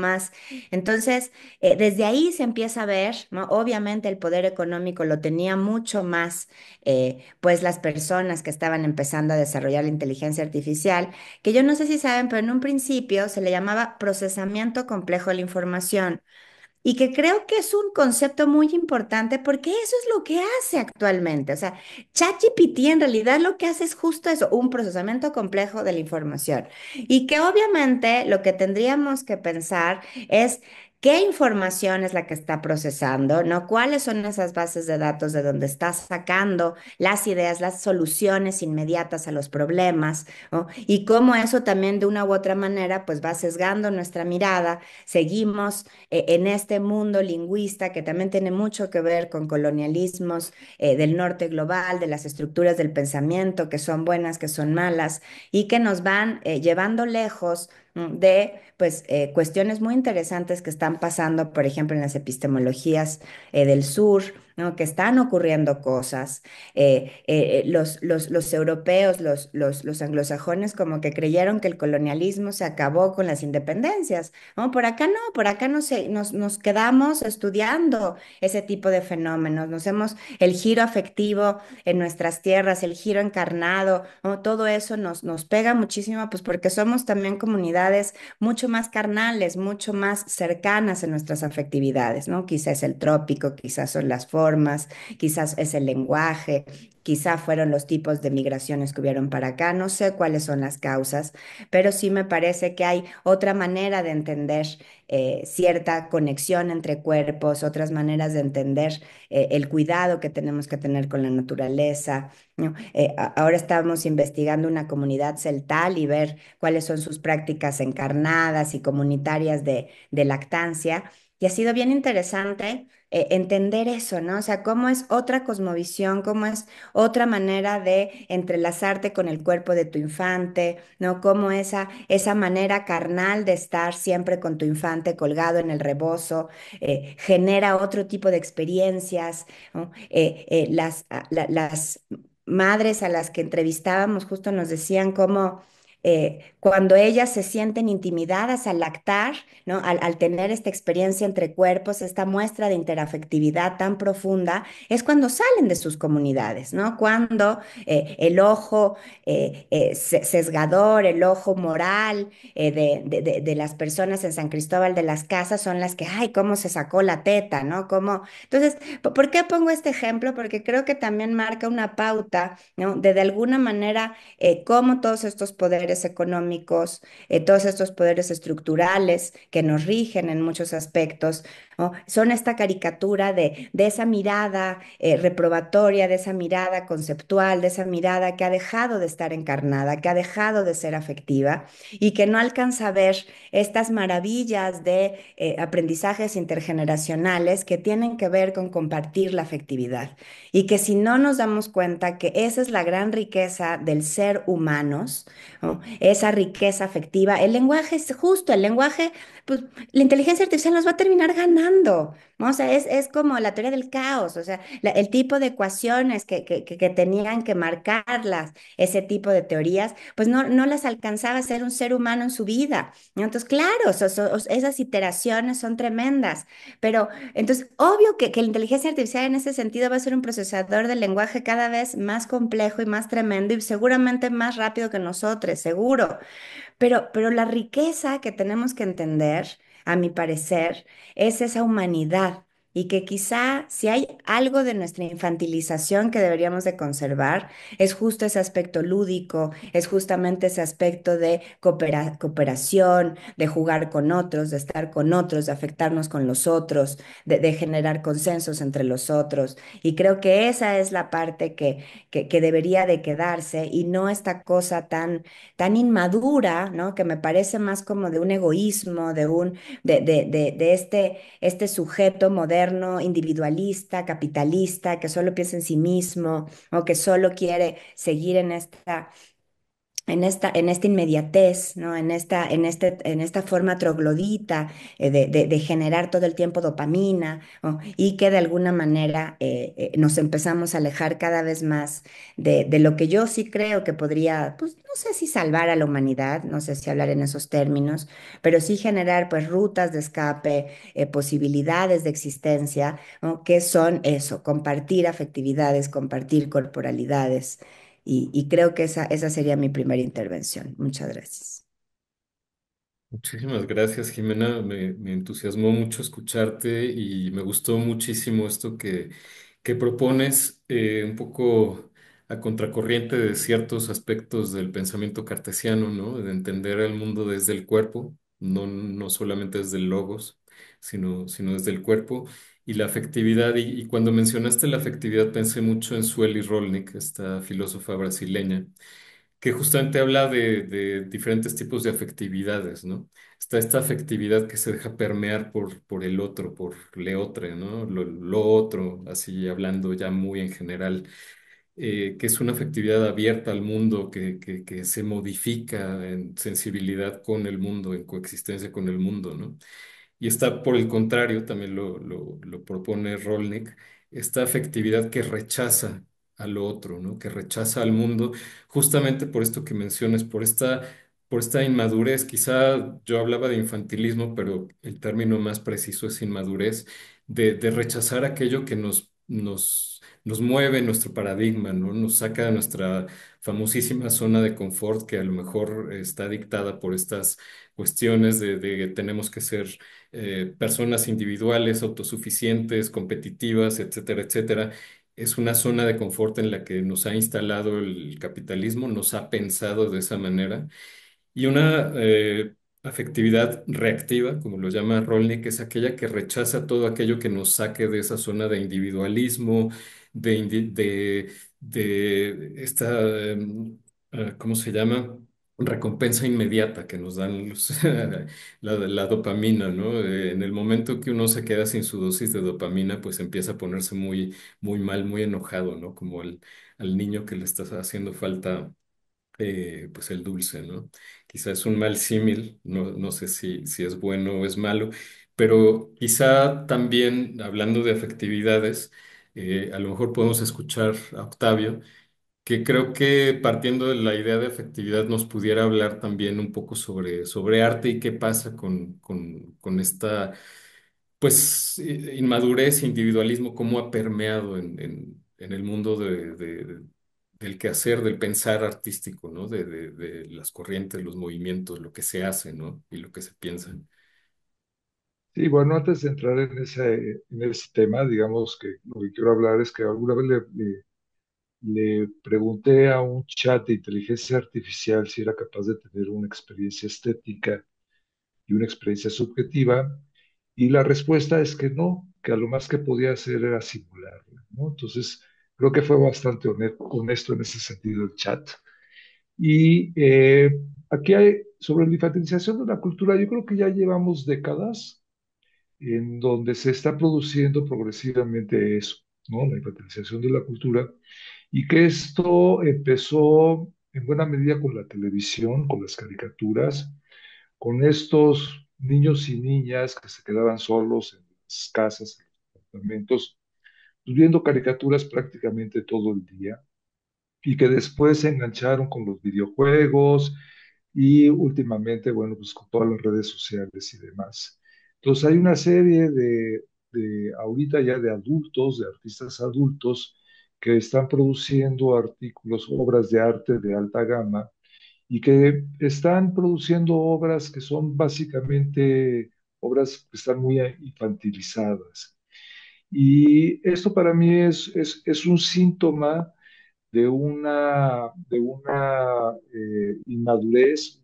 Entonces, desde ahí se empieza a ver, ¿no? Obviamente el poder económico lo tenía mucho más, pues las personas que estaban empezando a desarrollar la inteligencia artificial, que yo no sé si saben, pero en un principio se le llamaba procesamiento complejo de la información y que creo que es un concepto muy importante porque eso es lo que hace actualmente. O sea, ChatGPT en realidad lo que hace es justo eso, un procesamiento complejo de la información. Y que obviamente lo que tendríamos que pensar es qué información es la que está procesando, ¿no? ¿Cuáles son esas bases de datos de donde está sacando las ideas, las soluciones inmediatas a los problemas, ¿no? Y cómo eso también de una u otra manera pues va sesgando nuestra mirada. Seguimos en este mundo lingüista que también tiene mucho que ver con colonialismos del norte global, de las estructuras del pensamiento, que son buenas, que son malas, y que nos van llevando lejos de pues cuestiones muy interesantes que están pasando, por ejemplo, en las epistemologías del sur, ¿no? Que están ocurriendo cosas. Los europeos, los anglosajones, como que creyeron que el colonialismo se acabó con las independencias, ¿no? Por acá no, por acá nos quedamos estudiando ese tipo de fenómenos, el giro afectivo en nuestras tierras, el giro encarnado, ¿no? Todo eso nos pega muchísimo, pues porque somos también comunidades mucho más carnales, mucho más cercanas en nuestras afectividades, ¿no? Quizás es el trópico, quizás son las formas, quizás es el lenguaje, Quizá fueron los tipos de migraciones que hubieron para acá, no sé cuáles son las causas, pero sí me parece que hay otra manera de entender cierta conexión entre cuerpos, otras maneras de entender el cuidado que tenemos que tener con la naturaleza, ¿no? Ahora estamos investigando una comunidad celtal y ver cuáles son sus prácticas encarnadas y comunitarias de lactancia. Y ha sido bien interesante entender eso, ¿no? O sea, cómo es otra cosmovisión, cómo es otra manera de entrelazarte con el cuerpo de tu infante, ¿no? Cómo esa manera carnal de estar siempre con tu infante colgado en el rebozo genera otro tipo de experiencias, ¿no? Las madres a las que entrevistábamos justo nos decían cómo cuando ellas se sienten intimidadas al lactar, ¿no? Al tener esta experiencia entre cuerpos, esta muestra de interafectividad tan profunda, es cuando salen de sus comunidades, ¿no? Cuando el ojo sesgador, el ojo moral de las personas en San Cristóbal de las Casas son las que, ay, cómo se sacó la teta, ¿no? ¿Cómo? Entonces, ¿por qué pongo este ejemplo? Porque creo que también marca una pauta, ¿no? De alguna manera cómo todos estos poderes económicos, todos estos poderes estructurales que nos rigen en muchos aspectos, ¿no? Son esta caricatura de esa mirada reprobatoria, de esa mirada conceptual, de esa mirada que ha dejado de estar encarnada, que ha dejado de ser afectiva y que no alcanza a ver estas maravillas de aprendizajes intergeneracionales que tienen que ver con compartir la afectividad y que si no nos damos cuenta que esa es la gran riqueza del ser humanos, ¿no? Esa riqueza afectiva, el lenguaje es justo, el lenguaje, pues la inteligencia artificial nos va a terminar ganando, ¿no? O sea, es como la teoría del caos, o sea, el tipo de ecuaciones que tenían que marcarlas, ese tipo de teorías, pues no las alcanzaba a ser un ser humano en su vida, ¿no? Entonces, claro, esas iteraciones son tremendas, pero entonces, obvio que la inteligencia artificial en ese sentido va a ser un procesador del lenguaje cada vez más complejo y más tremendo y seguramente más rápido que nosotros, seguro. Pero la riqueza que tenemos que entender, a mi parecer, es esa humanidad y que quizá si hay algo de nuestra infantilización que deberíamos de conservar, es justo ese aspecto lúdico, es justamente ese aspecto de cooperación, de jugar con otros, de estar con otros, de afectarnos con los otros, de generar consensos entre los otros. Y creo que esa es la parte que debería de quedarse y no esta cosa tan inmadura, ¿no? Que me parece más como de un egoísmo, de este sujeto moderno, individualista, capitalista, que solo piensa en sí mismo o que solo quiere seguir en esta inmediatez, ¿no? En esta forma troglodita de generar todo el tiempo dopamina, ¿no? Y que de alguna manera nos empezamos a alejar cada vez más de lo que yo sí creo que podría, pues no sé si salvar a la humanidad, no sé si hablar en esos términos, pero sí generar pues rutas de escape, posibilidades de existencia, ¿no? Que son eso, compartir afectividades, compartir corporalidades. Y creo que esa sería mi primera intervención. Muchas gracias. Muchísimas gracias, Jimena. Me entusiasmó mucho escucharte y me gustó muchísimo esto que propones, un poco a contracorriente de ciertos aspectos del pensamiento cartesiano, ¿no? De entender el mundo desde el cuerpo, no solamente desde el logos, sino desde el cuerpo y la afectividad. Y cuando mencionaste la afectividad pensé mucho en Sueli Rolnik, esta filósofa brasileña que justamente habla de diferentes tipos de afectividades, ¿no? Está esta afectividad que se deja permear por el otro, por le otro, ¿no? Lo otro, así hablando ya muy en general, que es una afectividad abierta al mundo, que se modifica en sensibilidad con el mundo, en coexistencia con el mundo, ¿no? Y está, por el contrario, también lo propone Rolnik, esta afectividad que rechaza al otro, ¿no? Que rechaza al mundo, justamente por esto que mencionas, por esta inmadurez. Quizá yo hablaba de infantilismo, pero el término más preciso es inmadurez, de rechazar aquello que nos mueve nuestro paradigma, ¿no? Nos saca de nuestra famosísima zona de confort que a lo mejor está dictada por estas cuestiones de que tenemos que ser personas individuales, autosuficientes, competitivas, etcétera, etcétera. es una zona de confort en la que nos ha instalado el capitalismo, nos ha pensado de esa manera. Y una afectividad reactiva, como lo llama Rolnik, es aquella que rechaza todo aquello que nos saque de esa zona de individualismo, de esta, ¿cómo se llama? Recompensa inmediata que nos dan la dopamina, ¿no? En el momento que uno se queda sin su dosis de dopamina, pues empieza a ponerse muy, muy mal, muy enojado, ¿no? Como al niño que le está haciendo falta pues el dulce, ¿no? Quizá es un mal símil, no sé si es bueno o es malo, pero quizá también hablando de afectividades, a lo mejor podemos escuchar a Octavio, que creo que partiendo de la idea de afectividad nos pudiera hablar también un poco sobre arte y qué pasa con esta pues inmadurez, individualismo, cómo ha permeado en el mundo del quehacer, del pensar artístico, ¿no? De las corrientes, los movimientos, lo que se hace, ¿no? Y lo que se piensa. Sí, bueno, antes de entrar en ese tema, digamos que lo que quiero hablar es que alguna vez le pregunté a un chat de inteligencia artificial si era capaz de tener una experiencia estética y una experiencia subjetiva, y la respuesta es que no, que a lo más que podía hacer era simularla, ¿no? Entonces, creo que fue bastante honesto en ese sentido el chat. Y aquí hay, sobre la infantilización de la cultura, yo creo que ya llevamos décadas en donde se está produciendo progresivamente eso, ¿no? La infantilización de la cultura, y que esto empezó en buena medida con la televisión, con las caricaturas, con estos niños y niñas que se quedaban solos en las casas, en los apartamentos, viendo caricaturas prácticamente todo el día, y que después se engancharon con los videojuegos y últimamente, bueno, pues con todas las redes sociales y demás. Entonces hay una serie de ahorita ya de adultos, de artistas adultos, que están produciendo artículos, obras de arte de alta gama y que están produciendo obras que son básicamente obras que están muy infantilizadas. Y esto para mí es un síntoma de una inmadurez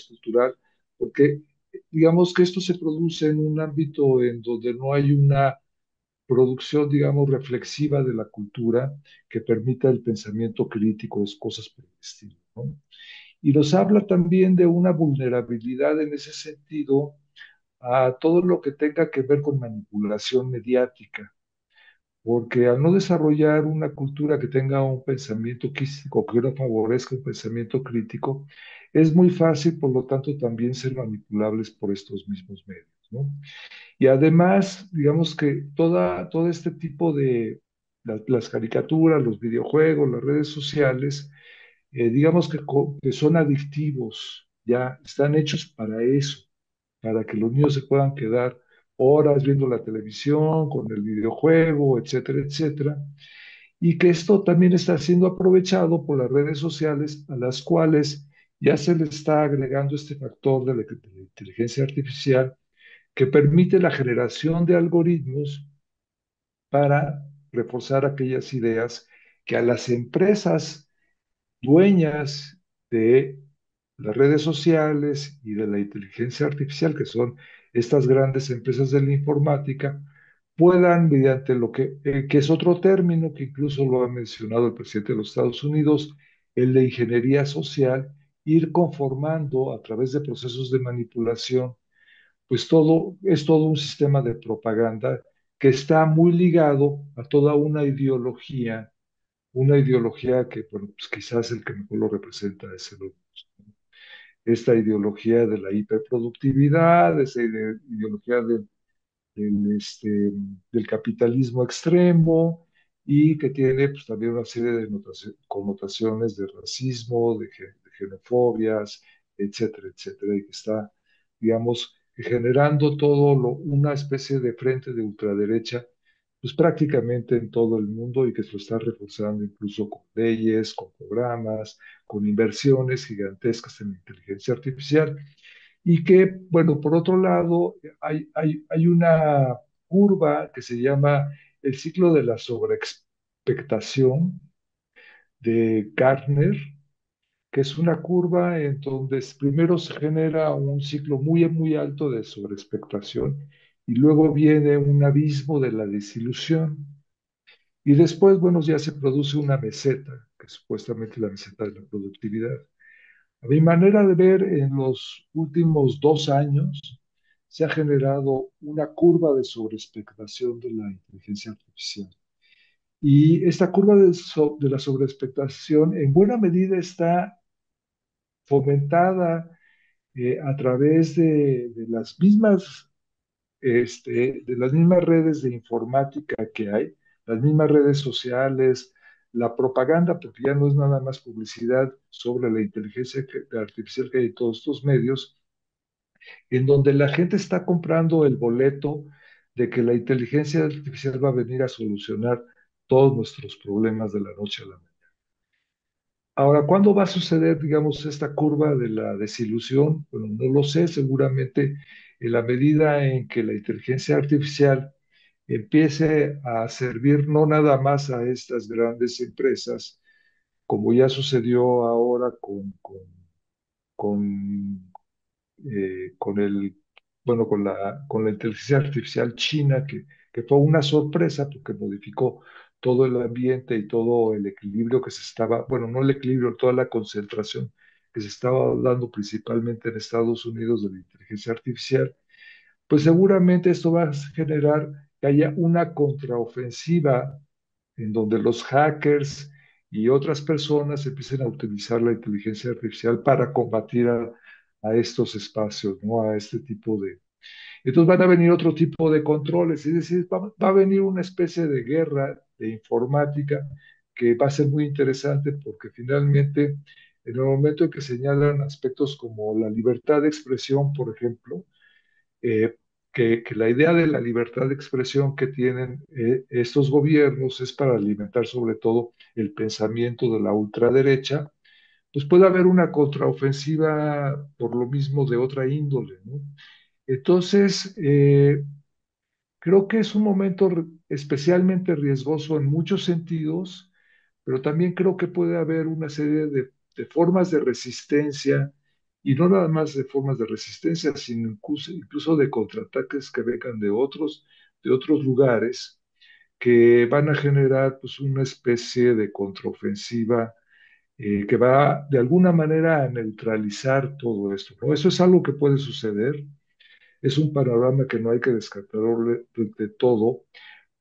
cultural, porque digamos que esto se produce en un ámbito en donde no hay una producción, digamos, reflexiva de la cultura que permita el pensamiento crítico de cosas por el estilo, ¿no? Y nos habla también de una vulnerabilidad en ese sentido a todo lo que tenga que ver con manipulación mediática, porque al no desarrollar una cultura que tenga un pensamiento crítico, que no favorezca un pensamiento crítico, es muy fácil, por lo tanto, también ser manipulables por estos mismos medios, ¿no? Y además, digamos que todo este tipo de las caricaturas, los videojuegos, las redes sociales, digamos que son adictivos, ya están hechos para eso, para que los niños se puedan quedar horas viendo la televisión, con el videojuego, etcétera, etcétera, y que esto también está siendo aprovechado por las redes sociales a las cuales ya se le está agregando este factor de la inteligencia artificial que permite la generación de algoritmos para reforzar aquellas ideas que a las empresas dueñas de las redes sociales y de la inteligencia artificial, que son estas grandes empresas de la informática, puedan, mediante que es otro término que incluso lo ha mencionado el presidente de los Estados Unidos, el de ingeniería social, ir conformando a través de procesos de manipulación, pues es todo un sistema de propaganda que está muy ligado a toda una ideología que, bueno, pues quizás el que mejor lo representa es esta ideología de la hiperproductividad, esa ideología del capitalismo extremo y que tiene pues, también una serie de connotaciones de racismo, de xenofobias, etcétera, etcétera, y que está, digamos, generando una especie de frente de ultraderecha, pues prácticamente en todo el mundo y que se lo está reforzando incluso con leyes, con programas, con inversiones gigantescas en la inteligencia artificial y que, bueno, por otro lado, hay una curva que se llama el ciclo de la sobreexpectación de Gartner, que es una curva en donde primero se genera un ciclo muy, muy alto de sobreexpectación y luego viene un abismo de la desilusión. Y después, bueno, ya se produce una meseta, que es supuestamente la meseta de la productividad. A mi manera de ver, en los últimos 2 años se ha generado una curva de sobreexpectación de la inteligencia artificial. Y esta curva de la sobreexpectación en buena medida está fomentada a través de las mismas redes de informática que hay, las mismas redes sociales, la propaganda, porque ya no es nada más publicidad sobre la inteligencia artificial que hay en todos estos medios, en donde la gente está comprando el boleto de que la inteligencia artificial va a venir a solucionar todos nuestros problemas de la noche a la mañana. Ahora, ¿cuándo va a suceder, digamos, esta curva de la desilusión? Bueno, no lo sé, seguramente en la medida en que la inteligencia artificial empiece a servir no nada más a estas grandes empresas, como ya sucedió ahora con, con el, bueno, con la inteligencia artificial china, que fue una sorpresa porque modificó todo el ambiente y todo el equilibrio que se estaba, bueno, no el equilibrio, toda la concentración que se estaba dando principalmente en Estados Unidos de la inteligencia artificial, pues seguramente esto va a generar que haya una contraofensiva en donde los hackers y otras personas empiecen a utilizar la inteligencia artificial para combatir a estos espacios, ¿no? A este tipo de... Entonces van a venir otro tipo de controles, es decir, va a venir una especie de guerra de informática que va a ser muy interesante porque finalmente, en el momento en que señalan aspectos como la libertad de expresión, por ejemplo, eh, que la idea de la libertad de expresión que tienen estos gobiernos es para alimentar sobre todo el pensamiento de la ultraderecha, pues puede haber una contraofensiva por lo mismo de otra índole, ¿no? Entonces, creo que es un momento especialmente riesgoso en muchos sentidos, pero también creo que puede haber una serie de formas de resistencia, y no nada más de formas de resistencia, sino incluso de contraataques que vengan de otros lugares, que van a generar pues, una especie de contraofensiva que va de alguna manera a neutralizar todo esto, ¿no? Eso es algo que puede suceder, es un panorama que no hay que descartar de todo,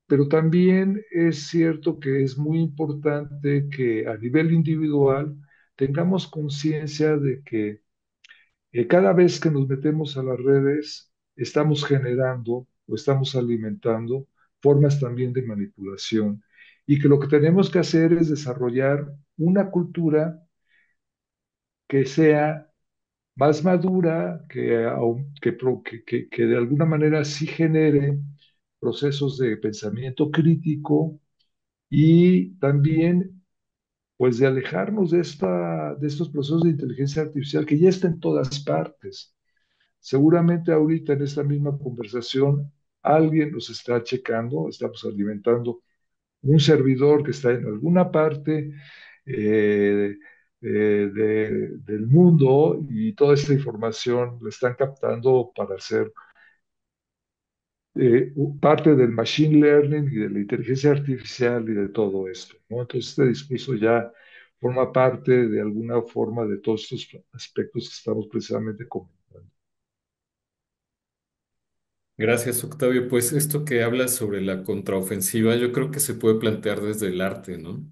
pero también es cierto que es muy importante que a nivel individual tengamos conciencia de que cada vez que nos metemos a las redes estamos generando o estamos alimentando formas también de manipulación y que lo que tenemos que hacer es desarrollar una cultura que sea más madura, que de alguna manera sí genere procesos de pensamiento crítico y también pues de alejarnos de estos procesos de inteligencia artificial que ya están en todas partes. Seguramente ahorita en esta misma conversación alguien nos está checando, estamos alimentando un servidor que está en alguna parte eh, del mundo y toda esta información la están captando para hacer parte del machine learning y de la inteligencia artificial y de todo esto, ¿no? Entonces este discurso ya forma parte de alguna forma de todos estos aspectos que estamos precisamente comentando. Gracias, Octavio. Pues esto que hablas sobre la contraofensiva, yo creo que se puede plantear desde el arte, ¿no?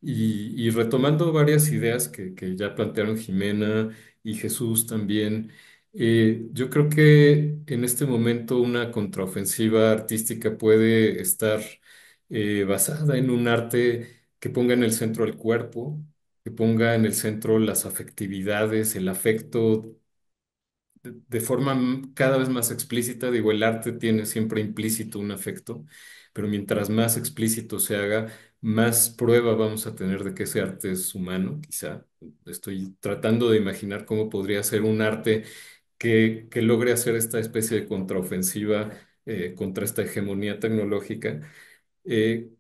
Y retomando varias ideas que ya plantearon Jimena y Jesús también, yo creo que en este momento una contraofensiva artística puede estar basada en un arte que ponga en el centro el cuerpo, que ponga en el centro las afectividades, el afecto de forma cada vez más explícita. Digo, el arte tiene siempre implícito un afecto, pero mientras más explícito se haga, más prueba vamos a tener de que ese arte es humano, quizá. Estoy tratando de imaginar cómo podría ser un arte que logre hacer esta especie de contraofensiva contra esta hegemonía tecnológica. Eh,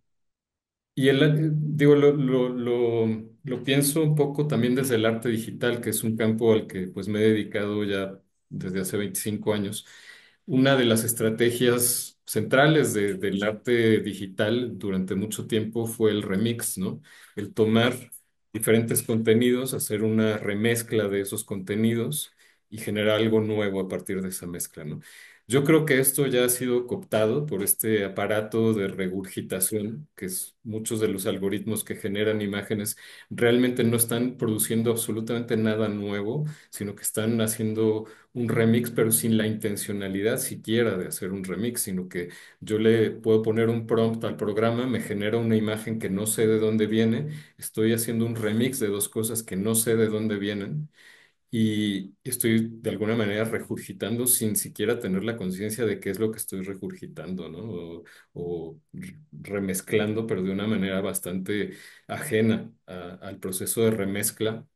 Y digo, lo pienso un poco también desde el arte digital, que es un campo al que pues me he dedicado ya desde hace 25 años. Una de las estrategias centrales del arte digital durante mucho tiempo fue el remix, ¿no? El tomar diferentes contenidos, hacer una remezcla de esos contenidos y generar algo nuevo a partir de esa mezcla, ¿no? Yo creo que esto ya ha sido cooptado por este aparato de regurgitación, que es muchos de los algoritmos que generan imágenes realmente no están produciendo absolutamente nada nuevo, sino que están haciendo un remix, pero sin la intencionalidad siquiera de hacer un remix, sino que yo le puedo poner un prompt al programa, me genera una imagen que no sé de dónde viene, estoy haciendo un remix de dos cosas que no sé de dónde vienen y estoy de alguna manera regurgitando sin siquiera tener la conciencia de qué es lo que estoy regurgitando, ¿no? O remezclando, pero de una manera bastante ajena al proceso de remezcla,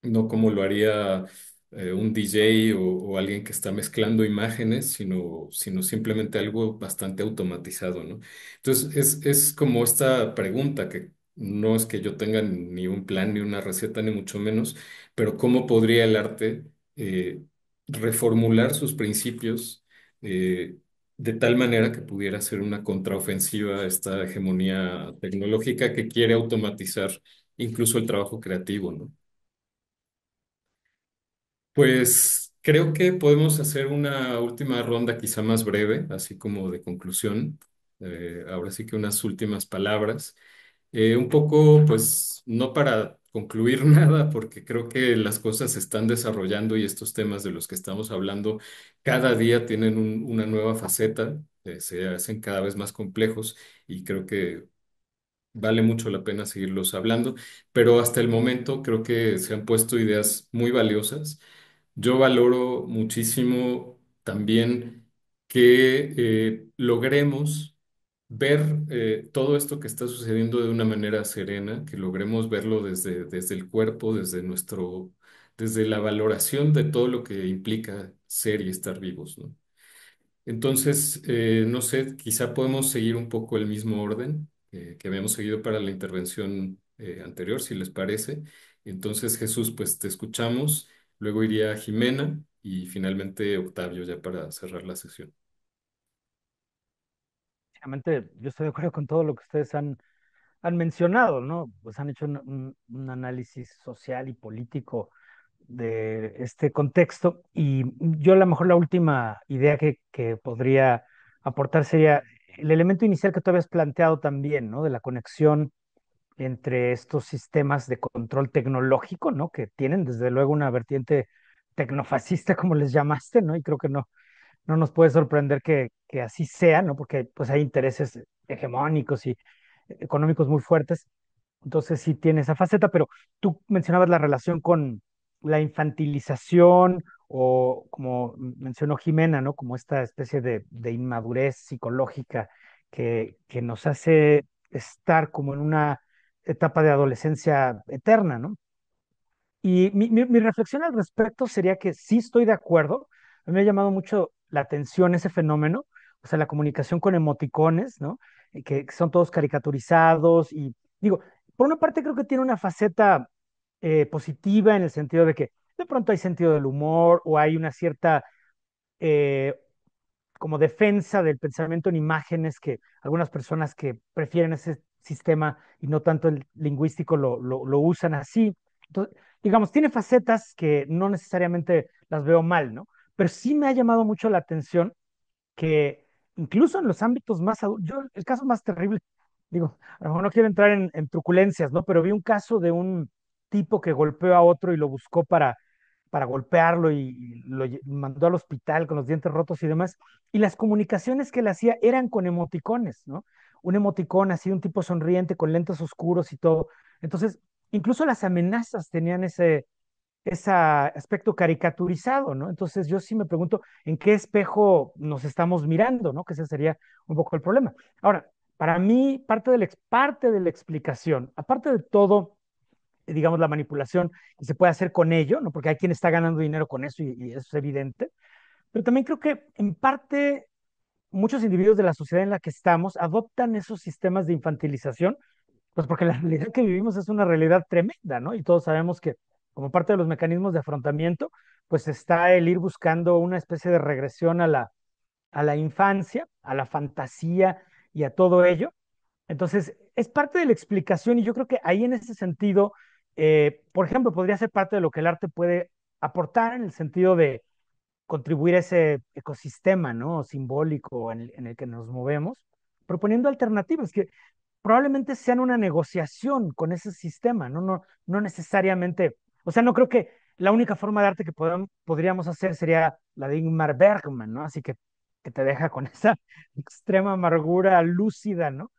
no como lo haría un DJ o alguien que está mezclando imágenes, sino simplemente algo bastante automatizado, ¿no? Entonces, es como esta pregunta que no es que yo tenga ni un plan, ni una receta, ni mucho menos, pero ¿cómo podría el arte eh, reformular sus principios de tal manera que pudiera ser una contraofensiva a esta hegemonía tecnológica que quiere automatizar incluso el trabajo creativo, ¿no? Pues creo que podemos hacer una última ronda quizá más breve, así como de conclusión. Ahora sí que unas últimas palabras. Un poco, pues, no para concluir nada, porque creo que las cosas se están desarrollando y estos temas de los que estamos hablando cada día tienen una nueva faceta, se hacen cada vez más complejos y creo que vale mucho la pena seguirlos hablando, pero hasta el momento creo que se han puesto ideas muy valiosas. Yo valoro muchísimo también que logremos ver todo esto que está sucediendo de una manera serena, que logremos verlo desde el cuerpo, desde la valoración de todo lo que implica ser y estar vivos, ¿no? Entonces, no sé, quizá podemos seguir un poco el mismo orden que habíamos seguido para la intervención anterior, si les parece. Entonces, Jesús, pues te escuchamos, luego iría Jimena y finalmente Octavio ya para cerrar la sesión. Realmente yo estoy de acuerdo con todo lo que ustedes han mencionado, ¿no? Pues han hecho un análisis social y político de este contexto y yo a lo mejor la última idea que podría aportar sería el elemento inicial que tú habías planteado también, ¿no? De la conexión entre estos sistemas de control tecnológico, ¿no? Que tienen desde luego una vertiente tecnofascista, como les llamaste, ¿no? Y creo que no nos puede sorprender que así sea, ¿no? Porque pues hay intereses hegemónicos y económicos muy fuertes. Entonces sí tiene esa faceta, pero tú mencionabas la relación con la infantilización o como mencionó Jimena, ¿no? Como esta especie de inmadurez psicológica que nos hace estar como en una etapa de adolescencia eterna, ¿no? Y mi reflexión al respecto sería que sí estoy de acuerdo. A mí me ha llamado mucho la atención ese fenómeno, o sea, la comunicación con emoticones, ¿no? Que son todos caricaturizados y digo, por una parte creo que tiene una faceta positiva en el sentido de que de pronto hay sentido del humor o hay una cierta eh, como defensa del pensamiento en imágenes que algunas personas que prefieren ese sistema y no tanto el lingüístico lo usan así. Entonces, digamos, tiene facetas que no necesariamente las veo mal, ¿no? Pero sí me ha llamado mucho la atención que incluso en los ámbitos más adultos, yo el caso más terrible, digo, a lo mejor no quiero entrar en truculencias, ¿no? Pero vi un caso de un tipo que golpeó a otro y lo buscó para golpearlo y lo mandó al hospital con los dientes rotos y demás. Y las comunicaciones que él hacía eran con emoticones, ¿no? Un emoticón así, un tipo sonriente con lentes oscuros y todo. Entonces, incluso las amenazas tenían ese aspecto caricaturizado, ¿no? Entonces yo sí me pregunto en qué espejo nos estamos mirando, ¿no? Que ese sería un poco el problema. Ahora, para mí, parte de la explicación, aparte de todo, digamos, la manipulación que se puede hacer con ello, ¿no? Porque hay quien está ganando dinero con eso y eso es evidente, pero también creo que en parte muchos individuos de la sociedad en la que estamos adoptan esos sistemas de infantilización Pues porque la realidad que vivimos es una realidad tremenda, ¿no? Y todos sabemos que como parte de los mecanismos de afrontamiento, pues está el ir buscando una especie de regresión a la infancia, a la fantasía y a todo ello. Entonces, es parte de la explicación y yo creo que ahí en ese sentido, por ejemplo, podría ser parte de lo que el arte puede aportar en el sentido de contribuir a ese ecosistema, ¿no? Simbólico en el que nos movemos, proponiendo alternativas que probablemente sean una negociación con ese sistema, ¿no? No necesariamente, o sea, no creo que la única forma de arte que podríamos hacer sería la de Ingmar Bergman, ¿no? Así que te deja con esa extrema amargura lúcida, ¿no?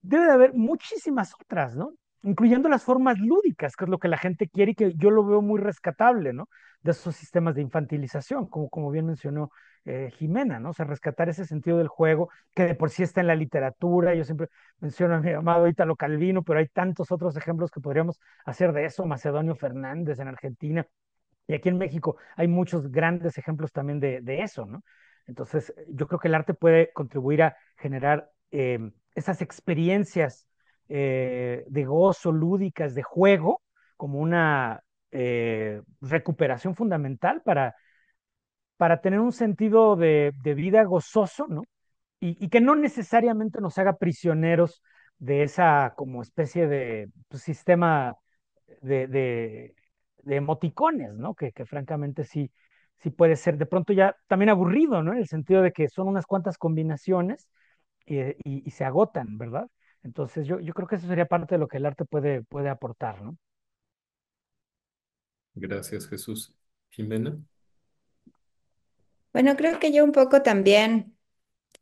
Debe de haber muchísimas otras, ¿no? Incluyendo las formas lúdicas, que es lo que la gente quiere y que yo lo veo muy rescatable, ¿no? De esos sistemas de infantilización, como bien mencionó Jimena, ¿no? O sea, rescatar ese sentido del juego, que de por sí está en la literatura. Yo siempre menciono a mi amado Italo Calvino, pero hay tantos otros ejemplos que podríamos hacer de eso. Macedonio Fernández en Argentina. Y aquí en México hay muchos grandes ejemplos también de eso, ¿no? Entonces, yo creo que el arte puede contribuir a generar esas experiencias de gozo, lúdicas, de juego, como una recuperación fundamental para tener un sentido de vida gozoso, ¿no? Y que no necesariamente nos haga prisioneros de esa como especie de pues, sistema de, de, de emoticones, ¿no? Que francamente sí puede ser de pronto ya también aburrido, ¿no? En el sentido de que son unas cuantas combinaciones y se agotan, ¿verdad? Entonces yo creo que eso sería parte de lo que el arte puede aportar, ¿no? Gracias, Jesús. Jimena. Bueno, creo que yo un poco también,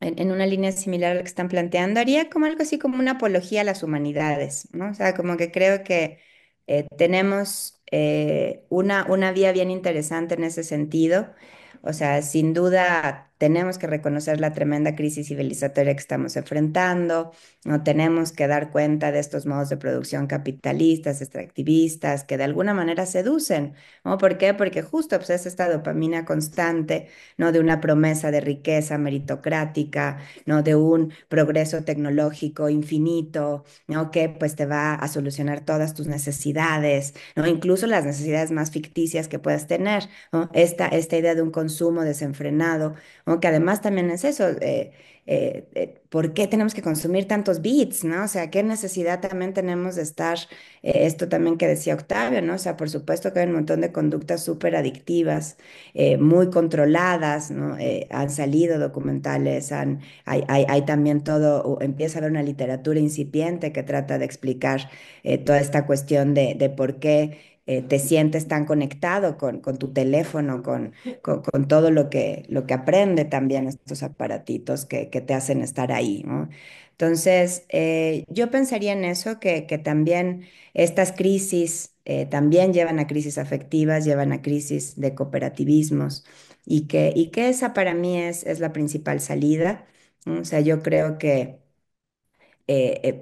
en una línea similar a lo que están planteando, haría como algo así como una apología a las humanidades, ¿no? O sea, como que creo que tenemos una vía bien interesante en ese sentido. O sea, sin duda tenemos que reconocer la tremenda crisis civilizatoria que estamos enfrentando, no tenemos que dar cuenta de estos modos de producción capitalistas, extractivistas, que de alguna manera seducen, ¿no? ¿Por qué? Porque justo pues, es esta dopamina constante, ¿no? De una promesa de riqueza meritocrática, ¿no? De un progreso tecnológico infinito, ¿no? Que pues te va a solucionar todas tus necesidades, ¿no? Incluso las necesidades más ficticias que puedas tener, ¿no? Esta idea de un consumo desenfrenado, ¿no? Que además también es eso, ¿por qué tenemos que consumir tantos bits, ¿no? O sea, ¿qué necesidad también tenemos de estar, esto también que decía Octavio, ¿no? O sea, por supuesto que hay un montón de conductas súper adictivas, muy controladas, ¿no? Han salido documentales, hay también todo, empieza a haber una literatura incipiente que trata de explicar toda esta cuestión de por qué te sientes tan conectado con tu teléfono, con todo lo que aprende también estos aparatitos que te hacen estar ahí, ¿no? Entonces, yo pensaría en eso, que también estas crisis también llevan a crisis afectivas, llevan a crisis de cooperativismos y que esa para mí es la principal salida, ¿no? O sea, yo creo que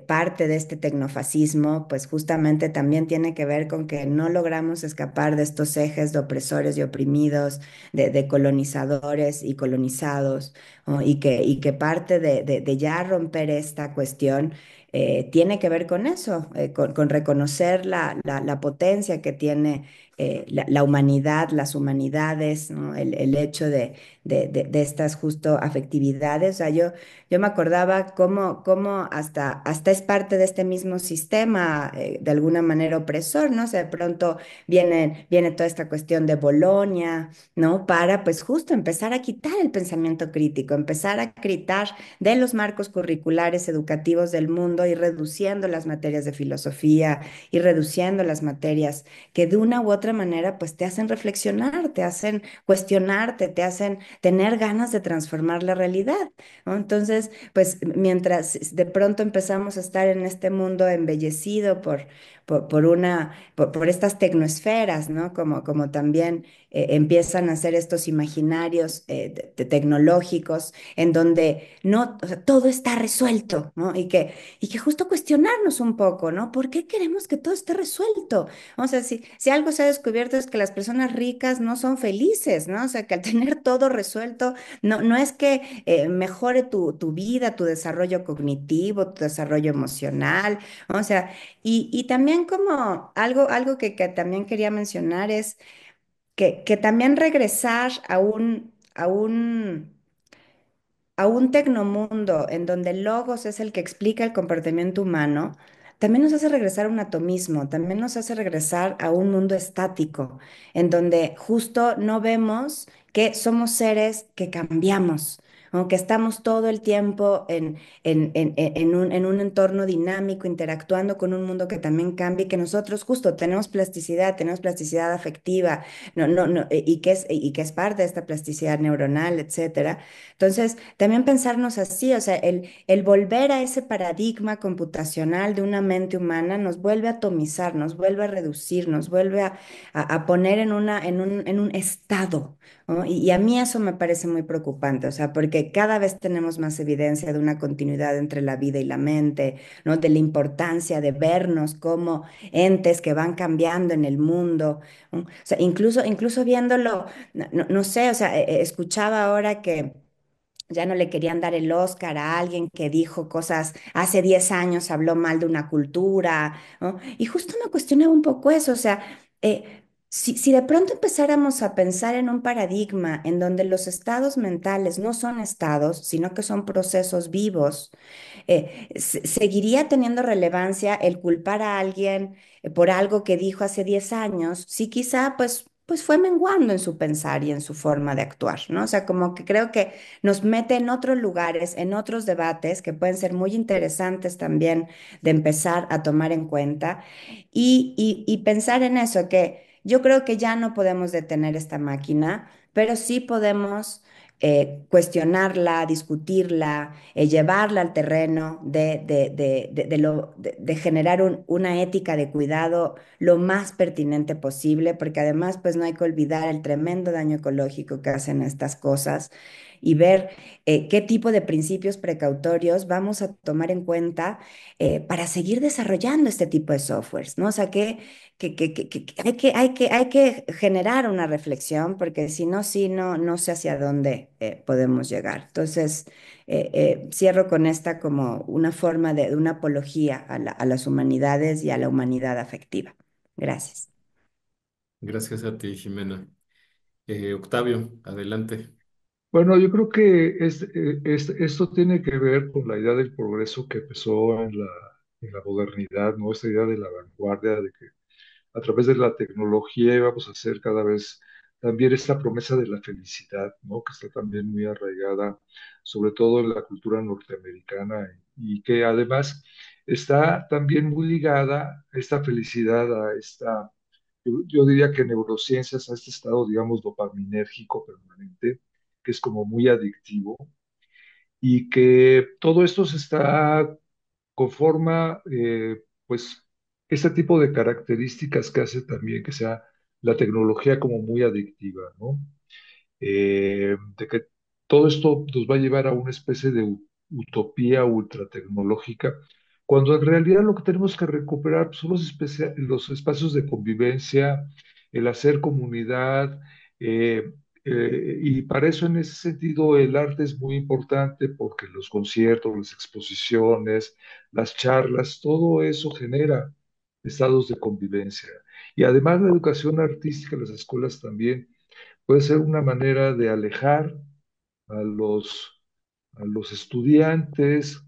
parte de este tecnofascismo, pues justamente también tiene que ver con que no logramos escapar de estos ejes de opresores y oprimidos, de colonizadores y colonizados, ¿no? Y que parte de ya romper esta cuestión tiene que ver con eso, con reconocer la potencia que tiene la humanidad, las humanidades, ¿no? El hecho de estas justo afectividades. O sea, yo me acordaba cómo hasta es parte de este mismo sistema, de alguna manera opresor, ¿no? O sea, de pronto viene toda esta cuestión de Bolonia, ¿no? Para pues justo empezar a quitar el pensamiento crítico, empezar a quitar de los marcos curriculares educativos del mundo y reduciendo las materias de filosofía y reduciendo las materias que de una u otra manera pues te hacen reflexionar, te hacen cuestionarte, te hacen tener ganas de transformar la realidad, ¿no? Entonces, pues mientras de pronto empezamos a estar en este mundo embellecido por estas tecnosferas, ¿no? Como también empiezan a hacer estos imaginarios tecnológicos en donde no, o sea, todo está resuelto, ¿no? Y que justo cuestionarnos un poco, ¿no? ¿Por qué queremos que todo esté resuelto? O sea, si algo se ha descubierto es que las personas ricas no son felices, ¿no? O sea, que al tener todo resuelto, no es que mejore tu vida, tu desarrollo cognitivo, tu desarrollo emocional, ¿no? O sea, y también como algo que también quería mencionar es que también regresar a un tecnomundo en donde el logos es el que explica el comportamiento humano, también nos hace regresar a un atomismo, también nos hace regresar a un mundo estático, en donde justo no vemos que somos seres que cambiamos, aunque estamos todo el tiempo en un entorno dinámico, interactuando con un mundo que también cambia y que nosotros justo tenemos plasticidad afectiva, no, no, no, y que es parte de esta plasticidad neuronal, etcétera. Entonces, también pensarnos así, o sea, el volver a ese paradigma computacional de una mente humana nos vuelve a atomizar, nos vuelve a reducir, nos vuelve a poner en un estado, ¿no? Y a mí eso me parece muy preocupante, o sea, porque cada vez tenemos más evidencia de una continuidad entre la vida y la mente, ¿no? De la importancia de vernos como entes que van cambiando en el mundo, ¿no? O sea, incluso viéndolo, no sé, o sea, escuchaba ahora que ya no le querían dar el Oscar a alguien que dijo cosas, hace 10 años habló mal de una cultura, ¿no? Y justo me cuestionaba un poco eso, o sea, si de pronto empezáramos a pensar en un paradigma en donde los estados mentales no son estados, sino que son procesos vivos, seguiría teniendo relevancia el culpar a alguien por algo que dijo hace 10 años, si quizá pues fue menguando en su pensar y en su forma de actuar, ¿no? O sea, como que creo que nos mete en otros lugares, en otros debates que pueden ser muy interesantes también de empezar a tomar en cuenta y pensar en eso, que yo creo que ya no podemos detener esta máquina, pero sí podemos cuestionarla, discutirla, llevarla al terreno de generar una ética de cuidado lo más pertinente posible, porque además pues no hay que olvidar el tremendo daño ecológico que hacen estas cosas y ver qué tipo de principios precautorios vamos a tomar en cuenta para seguir desarrollando este tipo de softwares, ¿no? O sea, que hay que generar una reflexión, porque si no, sí, no sé hacia dónde podemos llegar. Entonces, cierro con esta como una forma de una apología a las humanidades y a la humanidad afectiva. Gracias. Gracias a ti, Jimena. Octavio, adelante. Bueno, yo creo que esto tiene que ver con la idea del progreso que empezó en la modernidad, ¿no? Esta idea de la vanguardia, de que a través de la tecnología íbamos a hacer cada vez también esta promesa de la felicidad, ¿no? Que está también muy arraigada, sobre todo en la cultura norteamericana, y que además está también muy ligada esta felicidad a yo diría que neurociencias, a este estado, digamos, dopaminérgico permanente, que es como muy adictivo, y que todo esto se está conforma, pues, este tipo de características que hace también que sea la tecnología como muy adictiva, ¿no? De que todo esto nos va a llevar a una especie de utopía ultratecnológica, cuando en realidad lo que tenemos que recuperar pues, son los espacios de convivencia, el hacer comunidad, eh, y para eso en ese sentido el arte es muy importante porque los conciertos, las exposiciones, las charlas, todo eso genera estados de convivencia. Y además la educación artística, las escuelas también puede ser una manera de alejar a los estudiantes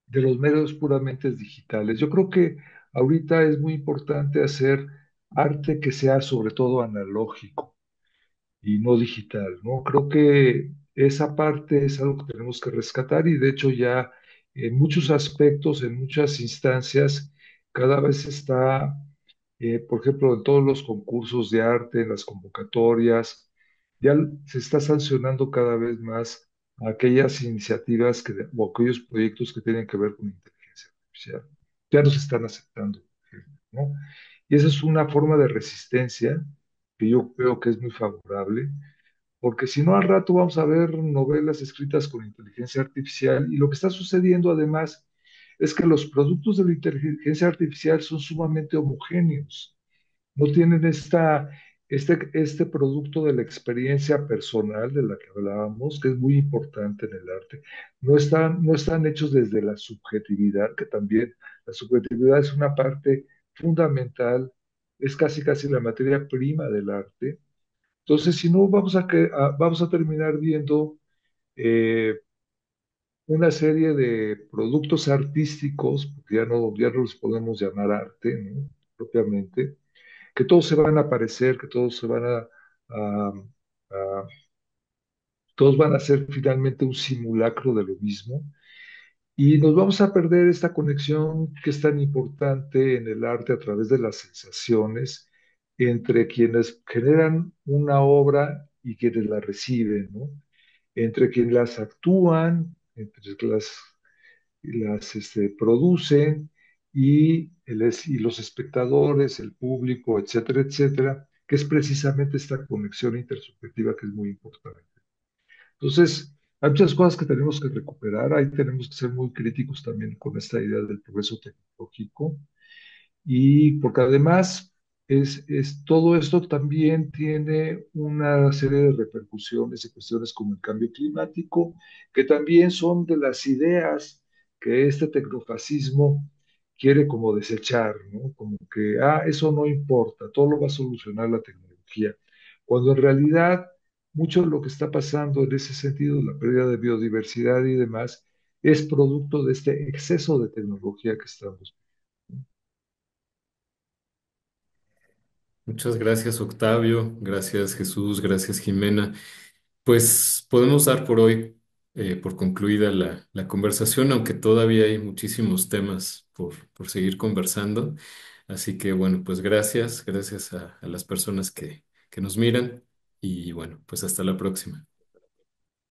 de los medios puramente digitales. Yo creo que ahorita es muy importante hacer arte que sea sobre todo analógico y no digital, ¿no? Creo que esa parte es algo que tenemos que rescatar y de hecho ya en muchos aspectos, en muchas instancias, cada vez está, por ejemplo, en todos los concursos de arte, en las convocatorias, ya se está sancionando cada vez más aquellas iniciativas o aquellos proyectos que tienen que ver con inteligencia artificial. Ya no se están aceptando. ¿no? Y esa es una forma de resistencia que yo creo que es muy favorable, porque si no al rato vamos a ver novelas escritas con inteligencia artificial y lo que está sucediendo además es que los productos de la inteligencia artificial son sumamente homogéneos, no tienen este producto de la experiencia personal de la que hablábamos, que es muy importante en el arte. No están hechos desde la subjetividad, que también la subjetividad es una parte fundamental, es casi casi la materia prima del arte. Entonces, si no, vamos a terminar viendo eh, una serie de productos artísticos, porque ya no los podemos llamar arte, ¿no? Propiamente, que todos se van a parecer, que a- todos van a ser finalmente un simulacro de lo mismo. Y nos vamos a perder esta conexión que es tan importante en el arte a través de las sensaciones entre quienes generan una obra y quienes la reciben, ¿no? Entre quienes las actúan, entre las producen y los espectadores, el público, etcétera, etcétera, que es precisamente esta conexión intersubjetiva que es muy importante. Entonces, hay muchas cosas que tenemos que recuperar, ahí tenemos que ser muy críticos también con esta idea del progreso tecnológico y porque además todo esto también tiene una serie de repercusiones y cuestiones como el cambio climático, que también son de las ideas que este tecnofascismo quiere como desechar, ¿no? Como que, eso no importa, todo lo va a solucionar la tecnología, cuando en realidad mucho de lo que está pasando en ese sentido, la pérdida de biodiversidad y demás, es producto de este exceso de tecnología que estamos. Muchas gracias, Octavio. Gracias, Jesús. Gracias, Jimena. Pues podemos dar por hoy por concluida la conversación, aunque todavía hay muchísimos temas por seguir conversando. Así que bueno, pues gracias, gracias a las personas que nos miran y bueno, pues hasta la próxima.